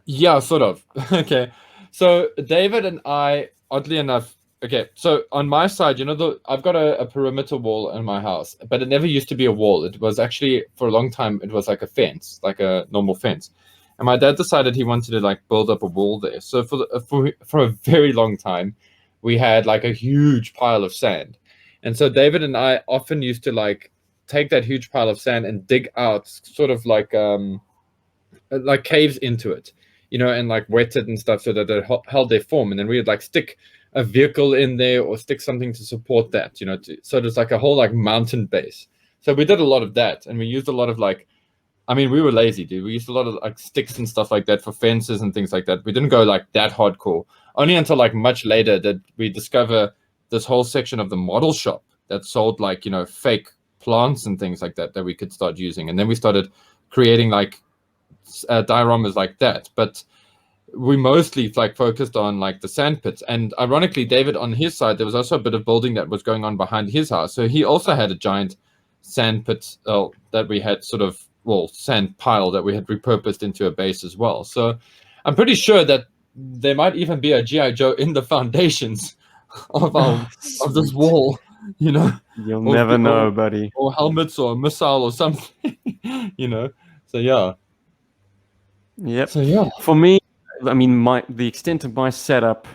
Yeah, sort of. Okay. So David and I, oddly enough, okay, so on my side, I've got a perimeter wall in my house, but it never used to be a wall. It was actually, for a long time, it was like a fence, like a normal fence. And my dad decided he wanted to like build up a wall there. So for a very long time, we had like a huge pile of sand. And so David and I often used to like take that huge pile of sand and dig out sort of like caves into it, and like wet it and stuff so that it held their form. And then we would like stick a vehicle in there or stick something to support that, so there's like a whole like mountain base. So we did a lot of that, and we used a lot of we were lazy, dude. We used a lot of like sticks and stuff like that for fences and things like that. We didn't go like that hardcore. Only until like much later did we discover this whole section of the model shop that sold like, fake plants and things like that we could start using. And then we started creating like dioramas like that. But we mostly like focused on like the sand pits. And ironically, David on his side, there was also a bit of building that was going on behind his house. So he also had a giant sand pit that we had sand pile that we had repurposed into a base as well. So I'm pretty sure that there might even be a G.I. Joe in the foundations of this wall, You'll never know, buddy. or helmets or a missile or something, So yeah. Yep. So yeah. For me, the extent of my setup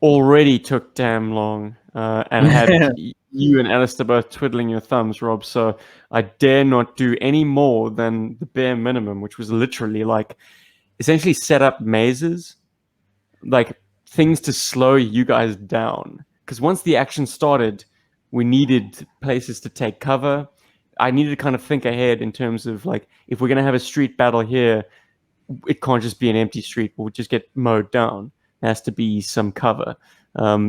already took damn long, and had you and Alistair both twiddling your thumbs, Rob. So I dare not do any more than the bare minimum, which was literally like essentially set up mazes, like things to slow you guys down. Because once the action started, we needed places to take cover. I needed to kind of think ahead in terms of like, if we're going to have a street battle here, it can't just be an empty street. We'll just get mowed down. There has to be some cover.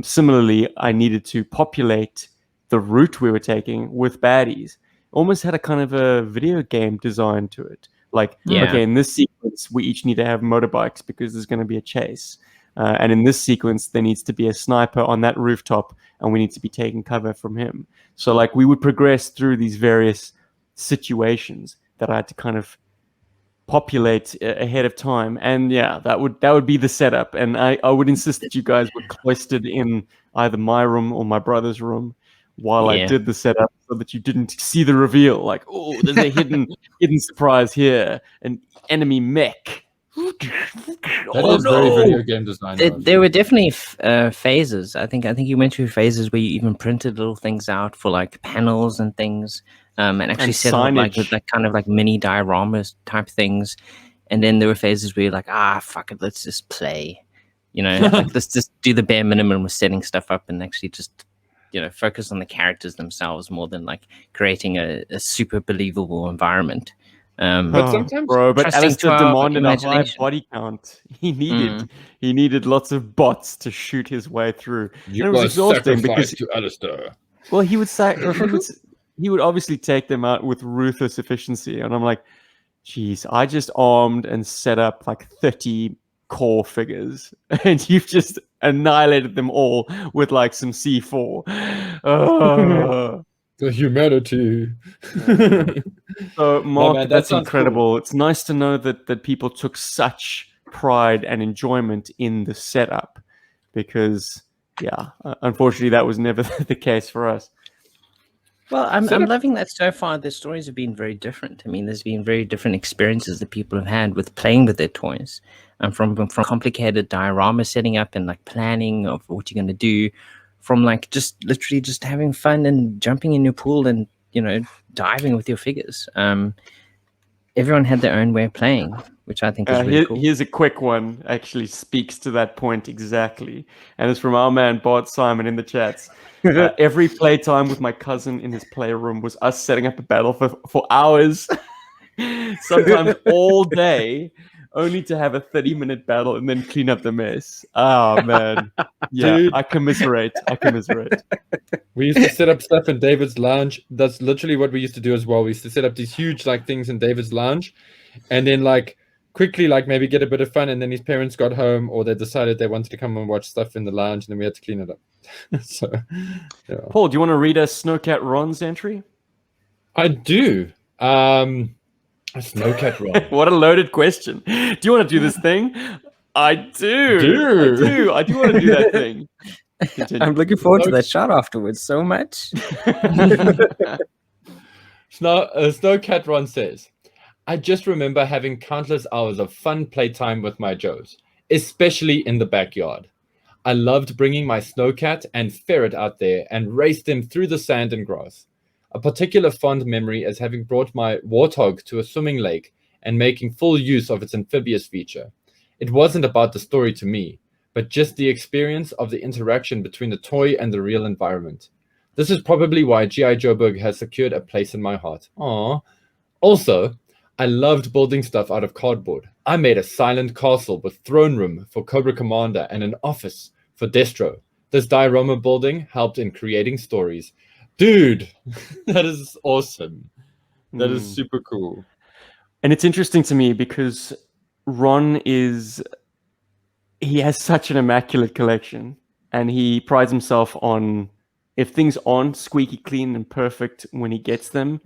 Similarly, I needed to populate the route we were taking with baddies. Almost had a kind of a video game design to it. Like, okay, in this sequence, we each need to have motorbikes because there's going to be a chase. And in this sequence, there needs to be a sniper on that rooftop, and we need to be taking cover from him. So, like, we would progress through these various situations that I had to kind of populate ahead of time. And yeah, that would be the setup. And I would insist that you guys were cloistered in either my room or my brother's room while I did the setup, so that you didn't see the reveal. Like, oh, there's a hidden surprise here, an enemy mech. That is very video game design. There were definitely phases. I think you went through phases where you even printed little things out for like panels and things, and actually set up like with like kind of like mini dioramas type things. And then there were phases where you're like, fuck it, let's just play. You know, like let's just do the bare minimum with setting stuff up and actually just, you know, focus on the characters themselves more than like creating a super believable environment. But sometimes, but Alistair demanded a high body count. He needed lots of bots to shoot his way through. It was exhausting because to Alistair. Well, he would obviously take them out with ruthless efficiency, and I'm like, geez, I just armed and set up like 30 core figures, and you've just annihilated them all with like some C4. The humanity. So, Mark, that's incredible. Cool. It's nice to know that people took such pride and enjoyment in the setup, because, yeah, unfortunately, that was never the case for us. Well, I'm loving that so far. The stories have been very different. I mean, there's been very different experiences that people have had with playing with their toys, and from complicated diorama setting up and like planning of what you're going to do, from like just literally just having fun and jumping in your pool and, you know, diving with your figures. Everyone had their own way of playing, which I think is really cool. Here's a quick one, actually speaks to that point exactly. And it's from our man, Bart Simon, in the chats. Every playtime with my cousin in his playroom was us setting up a battle for hours, sometimes all day, only to have a 30-minute battle and then clean up the mess. Oh, man. Yeah, dude. I commiserate. We used to set up stuff in David's lounge. That's literally what we used to do as well. We used to set up these huge like things in David's lounge, and then like quickly like maybe get a bit of fun, and then his parents got home, or they decided they wanted to come and watch stuff in the lounge, and then we had to clean it up. So, yeah. Paul, do you want to read us Snowcat Ron's entry? I do. Snowcat Ron. What a loaded question. Do you want to do this thing? I do. I do want to do that thing. Continue. I'm looking forward to that shot afterwards so much. Snowcat Ron says, I just remember having countless hours of fun playtime with my Joes, especially in the backyard. I loved bringing my snowcat and ferret out there and race them through the sand and grass. A particular fond memory is having brought my warthog to a swimming lake and making full use of its amphibious feature. It wasn't about the story to me, but just the experience of the interaction between the toy and the real environment. This is probably why G.I. Joburg has secured a place in my heart. Aww. Also, I loved building stuff out of cardboard. I made a silent castle with throne room for Cobra Commander and an office for Destro. This diorama building helped in creating stories. Dude, that is awesome. That is super cool. And it's interesting to me because Ron he has such an immaculate collection, and he prides himself on, if things aren't squeaky clean and perfect when he gets them,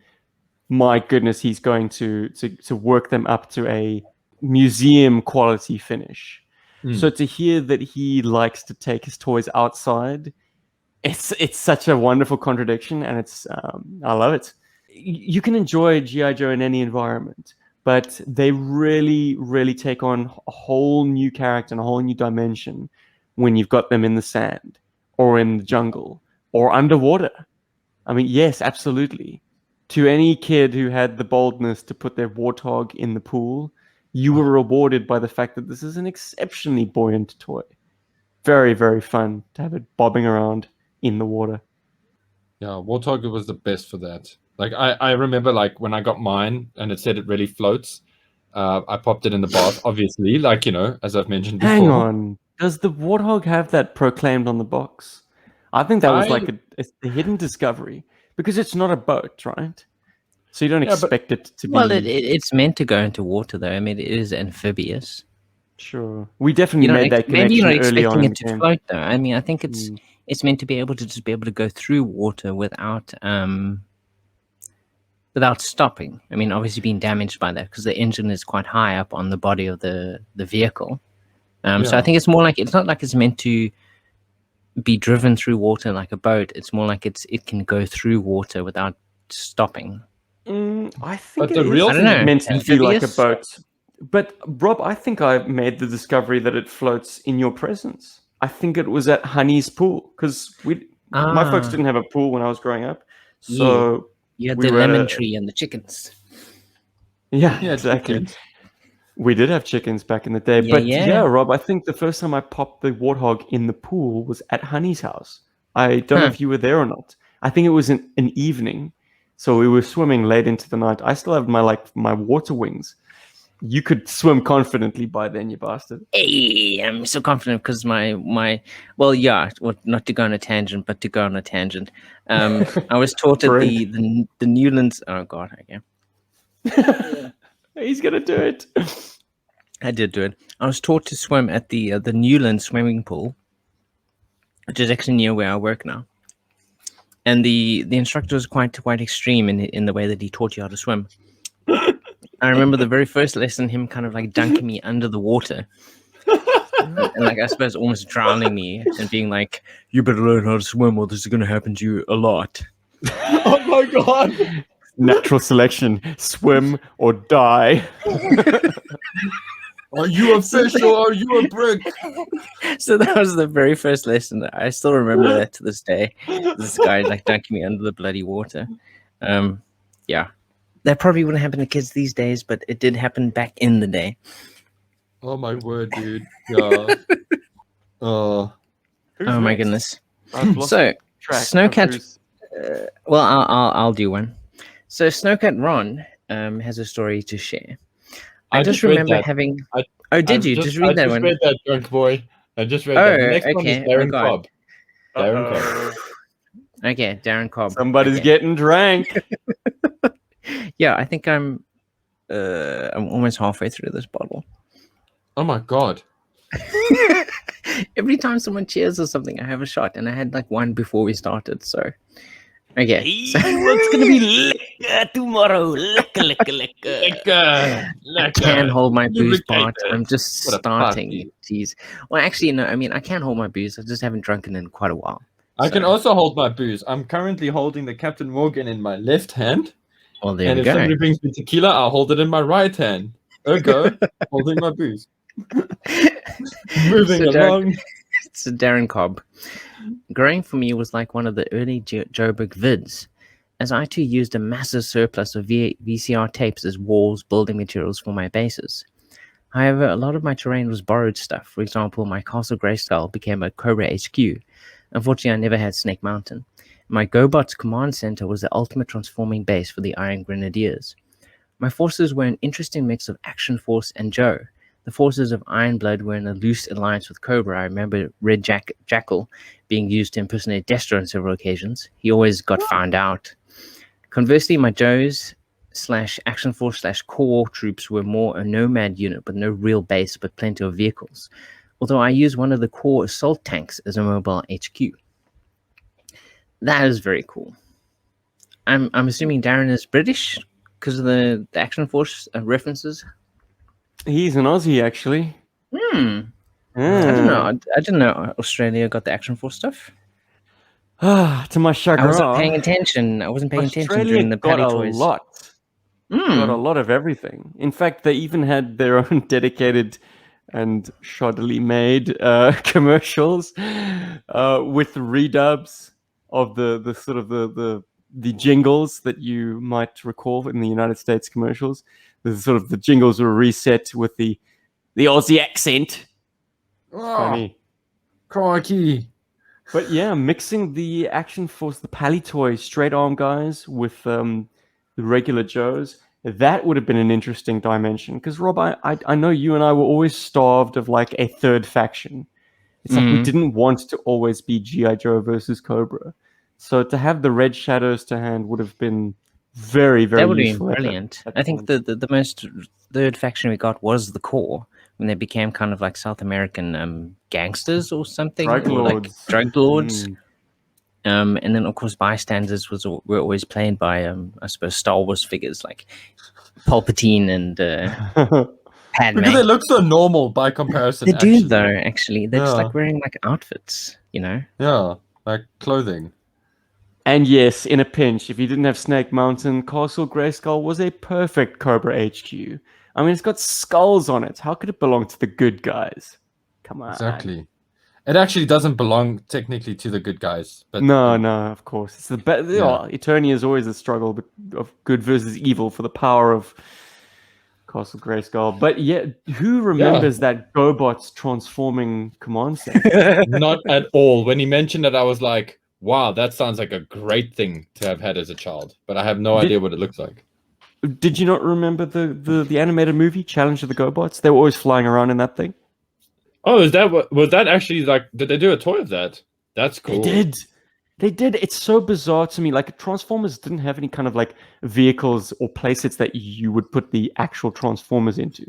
my goodness, he's going to work them up to a museum quality finish. So to hear that he likes to take his toys outside, it's such a wonderful contradiction, and it's I love it. You can enjoy G.I. Joe in any environment, but they really, really take on a whole new character and a whole new dimension when you've got them in the sand or in the jungle or underwater. I mean, yes, absolutely. To any kid who had the boldness to put their warthog in the pool, you were rewarded by the fact that this is an exceptionally buoyant toy. Very, very fun to have it bobbing around in the water. Yeah, Warthog was the best for that. Like I remember like when I got mine and it said it really floats. I popped it in the bath, obviously, like as I've mentioned before. Hang on. Does the warthog have that proclaimed on the box? I think that was like a hidden discovery because it's not a boat, right? So you don't Yeah, but- expect it to be. Well, it's meant to go into water, though. I mean, it is amphibious. Sure. We definitely You're made that maybe connection you're not early on expecting in it the to game. float, though. I mean, I think it's meant to be able to just be able to go through water without stopping. I mean, obviously being damaged by that because the engine is quite high up on the body of the vehicle. So I think it's more like it's not like it's meant to be driven through water like a boat. It's more like it can go through water without stopping. I think But the real I don't know. meant to be like a Amphibious? boat. But Rob, I think I made the discovery that it floats in your presence. I think it was at Honey's pool because my folks didn't have a pool when I was growing up, so You had we the were at lemon a- tree and the chickens. yeah, Yeah, exactly. chickens. We did have chickens back in the day, Yeah, but yeah. Rob, I think the first time I popped the warthog in the pool was at Honey's house. I don't know Huh. if you were there or not. I think it was an evening, so we were swimming late into the night. I still have my water wings. You could swim confidently by then, you bastard. Hey, I'm so confident because not to go on a tangent, but to go on a tangent. I was taught at the Newlands. Oh God, okay. He's gonna do it. I did do it. I was taught to swim at the Newland swimming pool, which is actually near where I work now. And the instructor was quite extreme in the way that he taught you how to swim. I remember the very first lesson, him kind of like dunking me under the water. And like I suppose almost drowning me and being like, "You better learn how to swim, or this is going to happen to you a lot." Oh my god! Natural selection: swim or die. Are you a fish or are you a brick? So that was the very first lesson. I still remember that to this day. This guy like dunking me under the bloody water. Yeah, that probably wouldn't happen to kids these days, but it did happen back in the day. Oh my word, dude! Yeah. Oh my goodness. I've lost So track. Snowcat. Well, I'll do one. So Snowcat Ron has a story to share. I just read remember that. having. I Did you just read that one? I just read that, drunk boy. I just read that. The next one is okay. Darren God. Cobb. Darren Cobb. Okay, Darren Cobb. Somebody's Okay. getting drank. Yeah, I think I'm almost halfway through this bottle. Oh my god! Every time someone cheers or something, I have a shot, and I had like one before we started. So, okay. So, What's gonna be liquor tomorrow? Liquor. I can't hold my booze part. Lubricated. I'm just What a starting. party. Jeez. Well, actually, no. I mean, I can hold my booze. I just haven't drunken in quite a while. I can So- also hold my booze. I'm currently holding the Captain Morgan in my left hand, Well, there and we if go. somebody brings me tequila, I'll hold it in my right hand. Ergo, holding my booze. Moving So, Darren- along. It's Darren Cobb. Growing for me was like one of the early Joburg vids, as I too used a massive surplus of VCR tapes as walls building materials for my bases. However, a lot of my terrain was borrowed stuff. For example, my Castle Grayskull became a Cobra HQ. Unfortunately, I never had Snake Mountain. My GoBots command center was the ultimate transforming base for the Iron Grenadiers. My forces were an interesting mix of Action Force and Joe. The forces of Ironblood were in a loose alliance with Cobra. I remember Red Jackal being used to impersonate Destro on several occasions. He always got found out. Conversely, my Joes / Action Force / Core troops were more a nomad unit with no real base but plenty of vehicles. Although I used one of the core assault tanks as a mobile HQ. That is very cool. I'm assuming Darren is British because of the Action Force references. He's an Aussie, actually. I don't know. I didn't know Australia got the Action Force stuff. To my I chagrin, wasn't paying attention. Australia during the got Paddy a Toys. lot. Got a lot of everything. In fact, they even had their own dedicated and shoddily made commercials with redubs of the sort of the jingles that you might recall in the United States commercials. The sort of the jingles were reset with the Aussie accent. Oh, Funny. crikey. But yeah, mixing the Action Force, the Palitoy straight arm guys with the regular Joes, that would have been an interesting dimension. Because Rob, I know you and I were always starved of like a third faction. It's like we didn't want to always be G.I. Joe versus Cobra. So to have the Red Shadows to hand would have been very, very That would have been useful. brilliant. At I think point. the most third faction we got was the Core, when they became kind of like South American gangsters or something, Drug or like lords. drug lords. Mm. And then of course bystanders were always played by I suppose Star Wars figures like Palpatine and Padme. Because they look so normal by comparison. They do actually. though. Actually, they're just Yeah. like wearing like outfits, you know. Yeah, like clothing. And yes, in a pinch, if you didn't have Snake Mountain, Castle Grayskull was a perfect Cobra HQ. I mean, it's got skulls on it. How could it belong to the good guys? Come on. Exactly. It actually doesn't belong technically to the good guys, but No, of course. It's the Yeah. Eternia is always a struggle of good versus evil for the power of Castle Grayskull. But yeah, who remembers that GoBots transforming command center? not at all. When he mentioned it, I was like, "Wow, that sounds like a great thing to have had as a child." But I have no idea what it looks like. Did you not remember the animated movie Challenge of the GoBots? They were always flying around in that thing. Oh, was that actually like? Did they do a toy of that? That's cool. They did. They did. It's so bizarre to me. Like Transformers didn't have any kind of like vehicles or playsets that you would put the actual Transformers into.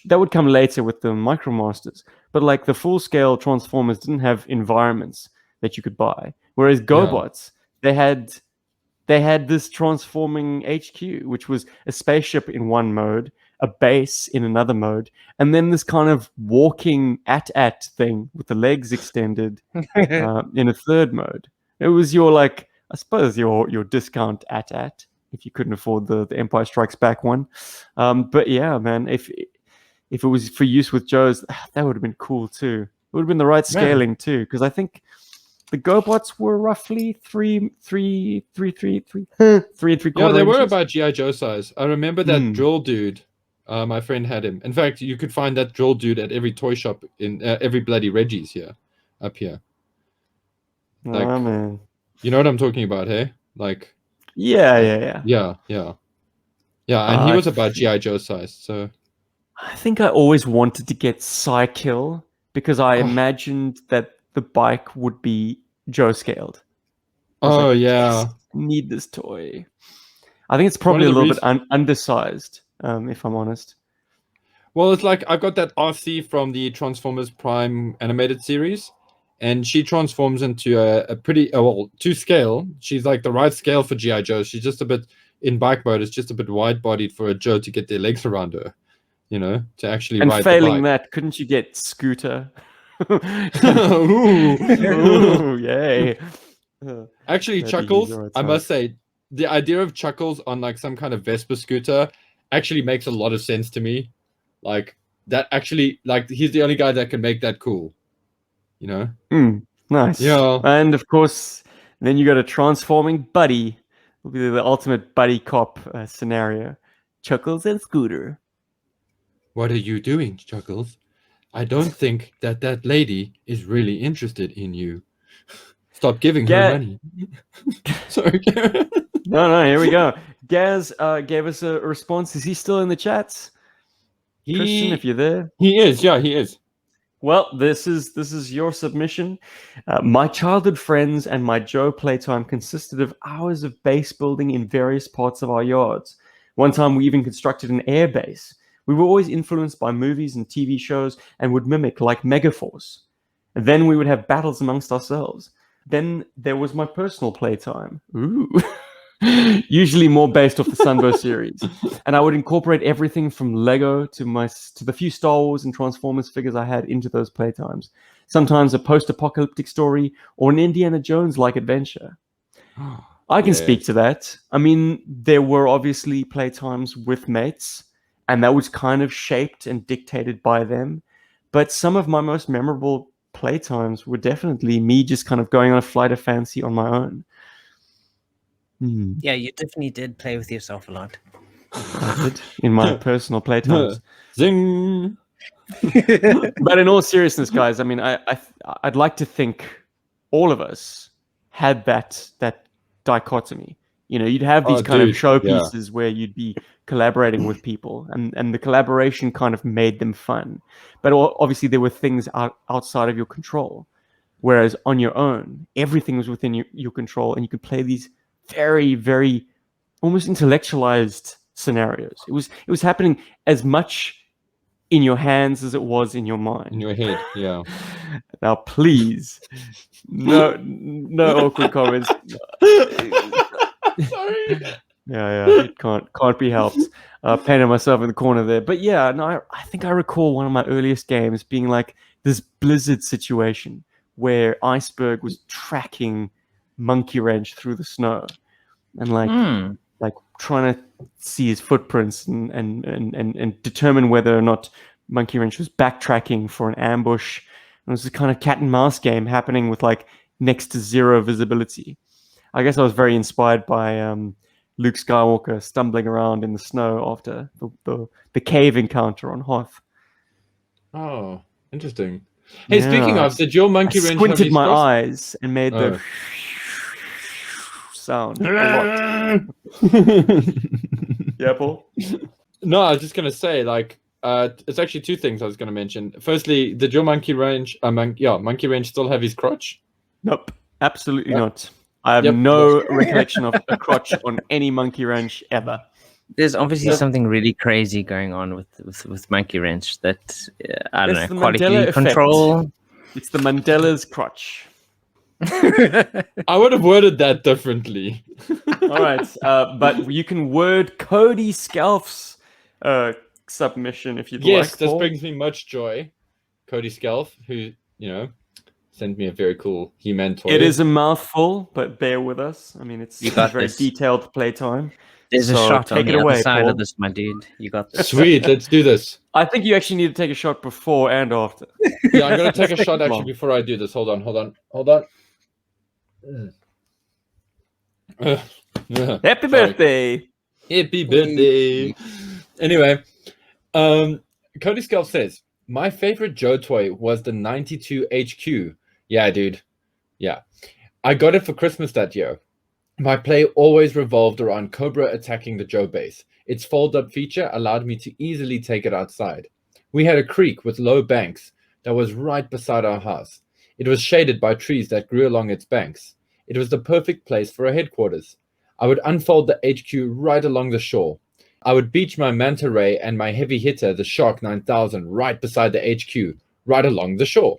That would come later with the MicroMasters. But like the full scale Transformers didn't have environments that you could buy. Whereas GoBots, they had this transforming HQ, which was a spaceship in one mode, a base in another mode, and then this kind of walking at thing with the legs extended in a third mode. It was your like, I suppose your discount at if you couldn't afford the Empire Strikes Back one. But yeah, man, if it was for use with Joe's, that would have been cool too. It would have been the right scaling too, because I think the GoBots were roughly 3 and 3/4 Yeah, they were inches. about GI Joe size. I remember that drill dude. My friend had him. In fact, you could find that drill dude at every toy shop in every bloody Reggie's here, up here. Like, Oh man, you know what I'm talking about, hey? Like, yeah. And he was about GI Joe size. So I think I always wanted to get Psykill because I imagined that the bike would be Joe scaled. Oh like, yeah, yes, need this toy. I think it's probably a little bit undersized, if I'm honest. Well, it's like I've got that RC from the Transformers Prime animated series, and she transforms into a pretty to scale. She's like the right scale for GI Joe. She's just a bit in bike mode. It's just a bit wide bodied for a Joe to get their legs around her, you know, to actually and ride failing the bike. that, couldn't you get Scooter? Ooh. Yay! Actually, Chuckles, I must say, the idea of Chuckles on like some kind of Vespa scooter actually makes a lot of sense to me. Like that actually, like he's the only guy that can make that cool. You know? Nice. Yeah. And of course, then you got a transforming buddy. Will be the ultimate buddy cop scenario. Chuckles and Scooter. What are you doing, Chuckles? I don't think that lady is really interested in you. Stop giving her money. Sorry. No, here we go. Gaz gave us a response. Is he still in the chats? Christian, if you're there. He is, yeah, he is. Well, this is your submission. My childhood friends and my Joe playtime consisted of hours of base building in various parts of our yards. One time we even constructed an air base. We were always influenced by movies and TV shows and would mimic like Megaforce. And then we would have battles amongst ourselves. Then there was my personal playtime. Ooh. Usually more based off the Sunbow series. And I would incorporate everything from Lego to the few Star Wars and Transformers figures I had into those playtimes. Sometimes a post-apocalyptic story or an Indiana Jones-like adventure. I can speak to that. I mean, there were obviously playtimes with mates, and that was kind of shaped and dictated by them. But some of my most memorable playtimes were definitely me just kind of going on a flight of fancy on my own. Yeah, you definitely did play with yourself a lot. I did in my personal playtimes. Zing! But in all seriousness, guys, I mean, I'd like to think all of us had that dichotomy. You know, you'd have these Oh, kind of dude, showpieces where you'd be collaborating with people, and the collaboration kind of made them fun. But obviously, there were things outside of your control. Whereas on your own, everything was within your control, and you could play these very, very almost intellectualized scenarios. It was happening as much in your hands as it was in your mind. In your head, yeah. Now, please, no awkward comments. Sorry. Yeah, it can't be helped. Painted myself in the corner there, but yeah, no, I think I recall one of my earliest games being like this blizzard situation where Iceberg was tracking Monkey Wrench through the snow, and like trying to see his footprints and determine whether or not Monkey Wrench was backtracking for an ambush. And it was this kind of cat and mouse game happening with like next to zero visibility. I guess I was very inspired by Luke Skywalker stumbling around in the snow after the cave encounter on Hoth. Oh, interesting. Hey, speaking of, did your Monkey Wrench squinted my eyes and made the sound a lot. Yeah, Paul? No, I was just going to say, like, it's actually two things I was going to mention. Firstly, did your Monkey Wrench, Monkey Wrench still have his crotch? Nope, absolutely not. I have no recollection of a crotch on any Monkey Wrench ever. There's obviously something really crazy going on with Monkey Wrench that, I don't know, quality control. It's the Mandela's crotch. I would have worded that differently. All right, but you can word Cody Scalf's submission if you'd like. Yes, this brings me much joy. Cody Scalf, who, sent me a very cool He-Man toy. It is a mouthful, but bear with us. I mean, it's very detailed playtime. There's a shot on the other side of this, my dude. You got this. Sweet, let's do this. I think you actually need to take a shot before and after. Yeah, I'm going to take a shot actually before I do this. Hold on. Happy birthday! Happy birthday! Anyway, Cody Scalf says, my favorite Joe toy was the 92 HQ. Yeah, dude. Yeah. I got it for Christmas that year. My play always revolved around Cobra attacking the Joe base. Its fold-up feature allowed me to easily take it outside. We had a creek with low banks that was right beside our house. It was shaded by trees that grew along its banks. It was the perfect place for a headquarters. I would unfold the HQ right along the shore. I would beach my Manta Ray and my heavy hitter, the Shark 9000, right beside the HQ, right along the shore.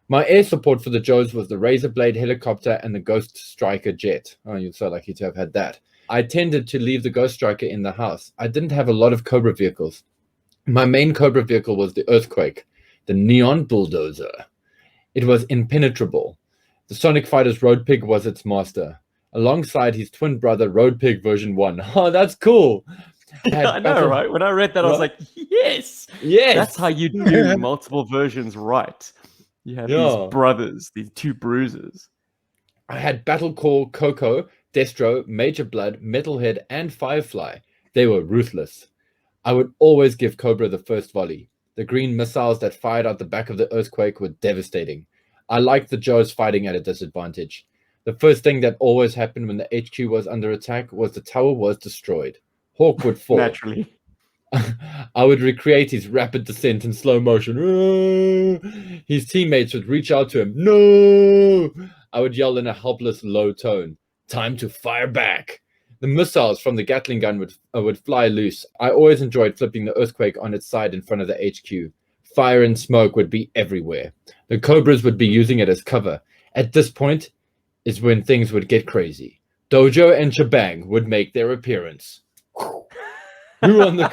My air support for the Joes was the Razor Blade helicopter and the Ghost Striker jet. Oh, you're so lucky to have had that. I tended to leave the Ghost Striker in the house. I didn't have a lot of Cobra vehicles. My main Cobra vehicle was the Earthquake, the Neon Bulldozer. It was impenetrable. The Sonic Fighters Road Pig was its master, alongside his twin brother Road Pig version 1. Oh, that's cool. I know, right? When I read that, I was like, yes! That's how you do multiple versions right. You have these brothers, these two bruisers. I had Battle Core, Coco, Destro, Major Blood, Metalhead, and Firefly. They were ruthless. I would always give Cobra the first volley. The green missiles that fired out the back of the Earthquake were devastating. I liked the Joes fighting at a disadvantage. The first thing that always happened when the HQ was under attack was the tower was destroyed. Hawk would fall. Naturally. I would recreate his rapid descent in slow motion. His teammates would reach out to him. No! I would yell in a helpless, low tone. Time to fire back. The missiles from the Gatling gun would fly loose. I always enjoyed flipping the Earthquake on its side in front of the HQ. Fire and smoke would be everywhere. The Cobras would be using it as cover. At this point is when things would get crazy. Dojo and Shebang would make their appearance. Who on the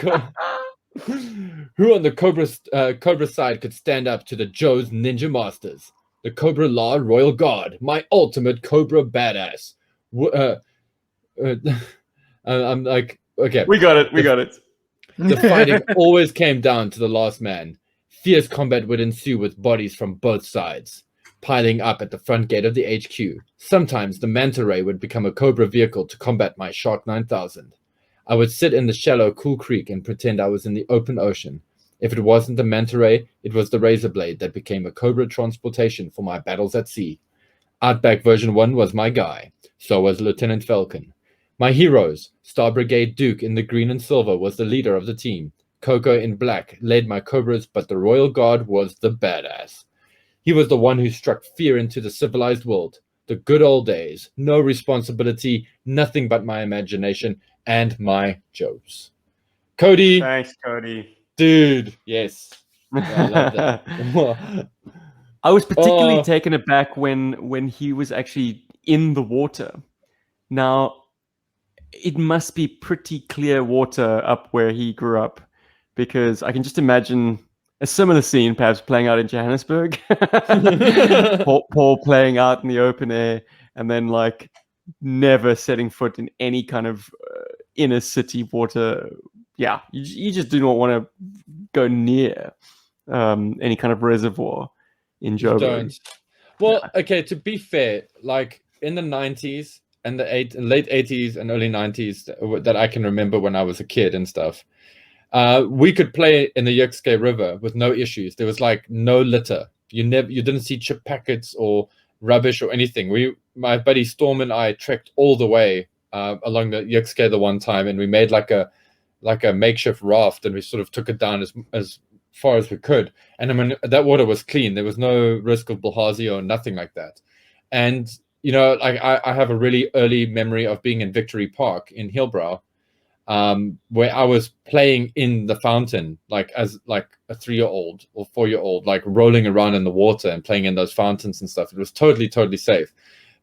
Cobra side could stand up to the Joe's Ninja Masters? The Cobra Law Royal Guard, my ultimate Cobra badass. I'm like, okay. We got it. The fighting always came down to the last man. Fierce combat would ensue with bodies from both sides, piling up at the front gate of the HQ. Sometimes the Manta Ray would become a Cobra vehicle to combat my Shark 9000. I would sit in the shallow, cool creek and pretend I was in the open ocean. If it wasn't the Manta Ray, it was the Razor Blade that became a Cobra transportation for my battles at sea. Outback version 1 was my guy. So was Lieutenant Falcon. My heroes, Star Brigade Duke in the green and silver was the leader of the team. Coco in black led my Cobras, but the Royal Guard was the badass. He was the one who struck fear into the civilized world. The good old days. No responsibility, nothing but my imagination and my jokes. Cody. Thanks, Cody. Dude, yes. I love that. I was particularly taken aback when he was actually in the water. Now, it must be pretty clear water up where he grew up, because I can just imagine a similar scene perhaps playing out in Johannesburg. Paul playing out in the open air, and then like never setting foot in any kind of inner city water. Yeah, you just do not want to go near any kind of reservoir in Joburg. Well, okay, to be fair, like in the 90s and the late 80s and early 90s that I can remember when I was a kid and stuff, we could play in the Yukske River with no issues. There was like no litter. You didn't see chip packets or rubbish or anything. My buddy Storm and I trekked all the way along the Yukske the one time, and we made like a makeshift raft, and we sort of took it down as far as we could. And I mean, that water was clean. There was no risk of bilharzia or nothing like that. And you know, like I have a really early memory of being in Victory Park in Hillbrow, where I was playing in the fountain, like as like a 3-year-old or 4-year-old, like rolling around in the water and playing in those fountains and stuff. It was totally, totally safe.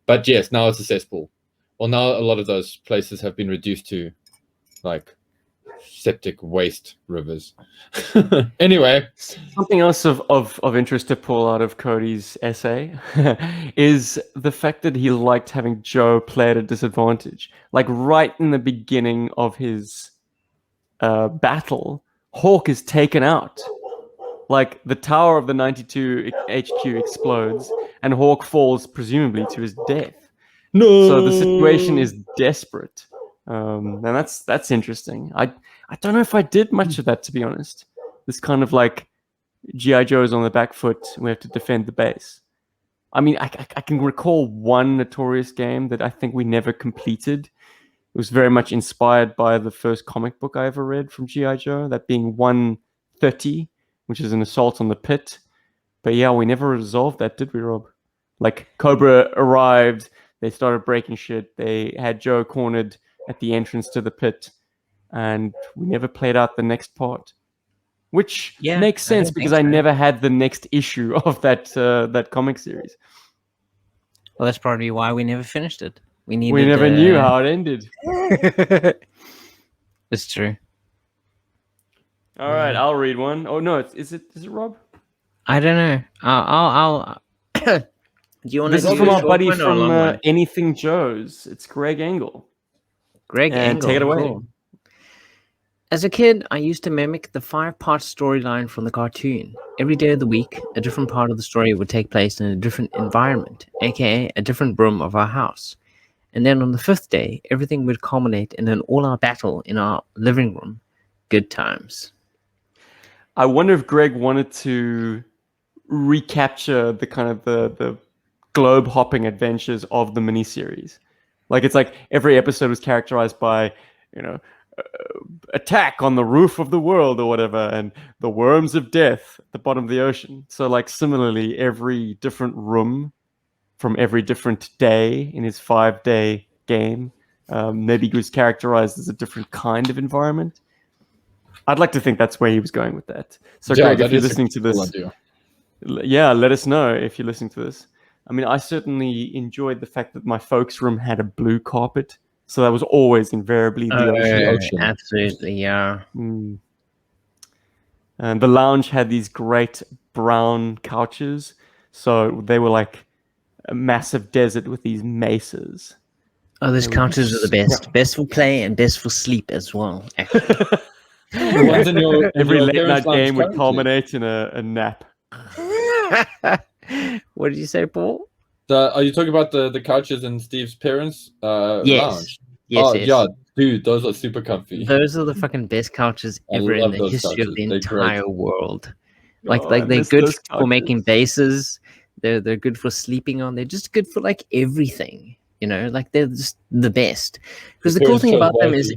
But yes, now it's a cesspool. Well, now a lot of those places have been reduced to like septic waste rivers. Anyway, something else of interest to pull out of Cody's essay is the fact that he liked having Joe play at a disadvantage. Like right in the beginning of his battle, Hawk is taken out. Like the tower of the 92 HQ explodes and Hawk falls presumably to his death. No. So the situation is desperate. And that's interesting. I don't know if I did much of that, to be honest. This kind of like G.I. Joe's on the back foot. We have to defend the base. I mean, I can recall one Notorious game that I think we never completed. It was very much inspired by the first comic book I ever read from G.I. Joe, that being 130, which is an assault on the pit. But yeah, we never resolved that, did we, Rob? Like Cobra arrived, they started breaking shit, they had Joe cornered at the entrance to the pit, and we never played out the next part, which makes sense because I never had the next issue of that comic series. Well, that's probably why we never finished it. We never knew how it ended. It's true. All right, I'll read one. Oh no, is it Rob? I don't know. I'll do you want to? This is from our buddy from Anything Joe's. It's Greg Engel. Greg Engel, take it away. Cool. As a kid, I used to mimic the 5-part storyline from the cartoon. Every day of the week, a different part of the story would take place in a different environment, aka a different room of our house. And then on the 5th day, everything would culminate in an all-out battle in our living room. Good times. I wonder if Greg wanted to recapture the kind of the globe-hopping adventures of the miniseries. Like it's like every episode was characterized by, you know, attack on the roof of the world or whatever, and the worms of death at the bottom of the ocean. So like similarly, every different room from every different day in his 5-day game maybe was characterized as a different kind of environment. I'd like to think that's where he was going with that. So Greg, if you're listening to this, let us know if you're listening to this. I mean, I certainly enjoyed the fact that my folks' room had a blue carpet, so that was always invariably the ocean. Absolutely, yeah. And the lounge had these great brown couches, so they were like a massive desert with these mesas. Oh, those couches are the best. Best for play and best for sleep as well, actually. The ones in your Every late night game would culminate in a nap. What did you say, Paul? Are you talking about the couches in Steve's parents' lounge? Yes, yeah, dude, those are super comfy. Those are the fucking best couches ever in the history of the entire world. Like they're good for making bases. They're good for sleeping on. They're just good for like everything. You know, like they're just the best. Because the cool thing about them is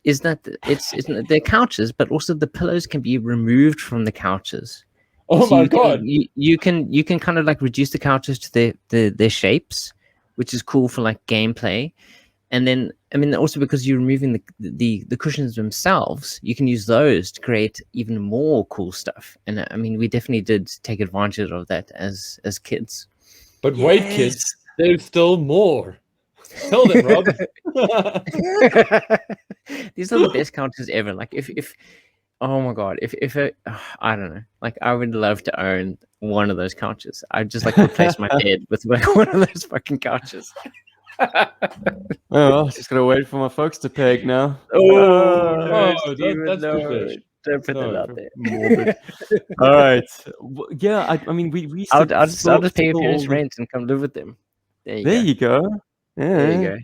that it's they're couches, but also the pillows can be removed from the couches. Oh So my you god! you can kind of like reduce the couches to their shapes, which is cool for like gameplay. And then I mean also because you're removing the cushions themselves, you can use those to create even more cool stuff. And I mean we definitely did take advantage of that as kids. But wait, kids, there's still more. Tell them, Rob. These are the best couches ever. Like if oh my god, if I don't know, like I would love to own one of those couches. I'd just like replace my bed with like one of those fucking couches. Oh, just gotta wait for my folks to peg now. That's too fish. Don't put that out there. Morbid. All right. Yeah, I mean, we I'll just pay your parents' rent and come live with them. There you go. Yeah. There you go.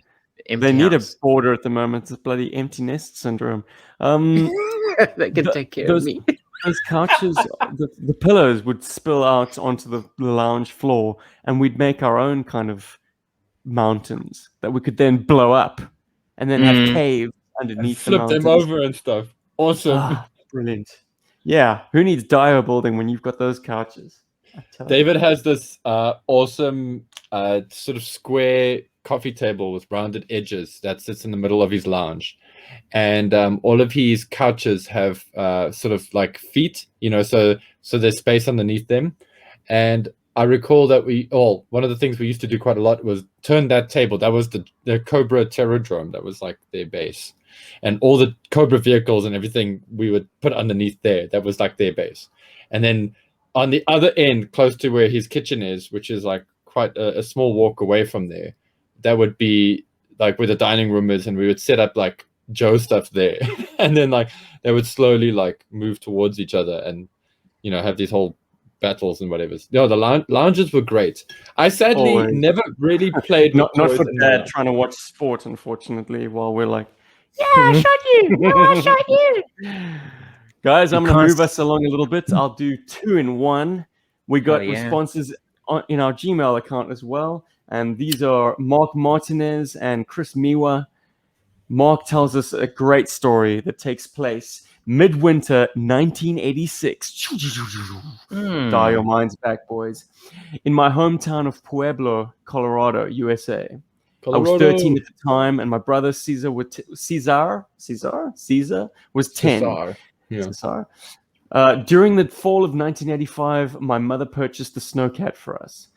Empty They need house. a border at the moment. It's bloody empty nest syndrome. They can take care of me. Those couches, the pillows would spill out onto the lounge floor, and we'd make our own kind of mountains that we could then blow up, and then have caves underneath. Flip them over and stuff. Awesome. Brilliant. Yeah, who needs dire building when you've got those couches? David has this awesome sort of square coffee table with rounded edges that sits in the middle of his lounge, and all of his couches have sort of like feet, you know, so there's space underneath them. And I recall that one of the things we used to do quite a lot was turn that table. That was the Cobra Terradrome. That was like their base, and all the Cobra vehicles and everything we would put underneath there. That was like their base. And then on the other end, close to where his kitchen is, which is like quite a small walk away from there, that would be like where the dining room is, and we would set up like Joe stuff there, and then like they would slowly like move towards each other, and you know have these whole battles and whatever. No, the lounges were great. I sadly never really played. Not for Dad trying to watch sport, unfortunately, while we're like, yeah, I shot you. No, I shot you. Guys, I'm going to move us along a little bit. I'll do 2 in 1. We got responses in our Gmail account as well. And these are Mark Martinez and Chris Miwa. Mark tells us a great story that takes place midwinter 1986. Dial your minds back, boys. In my hometown of Pueblo, Colorado, USA. I was 13 at the time, and my brother Caesar was 10. Cesar. During the fall of 1985, my mother purchased the snowcat for us.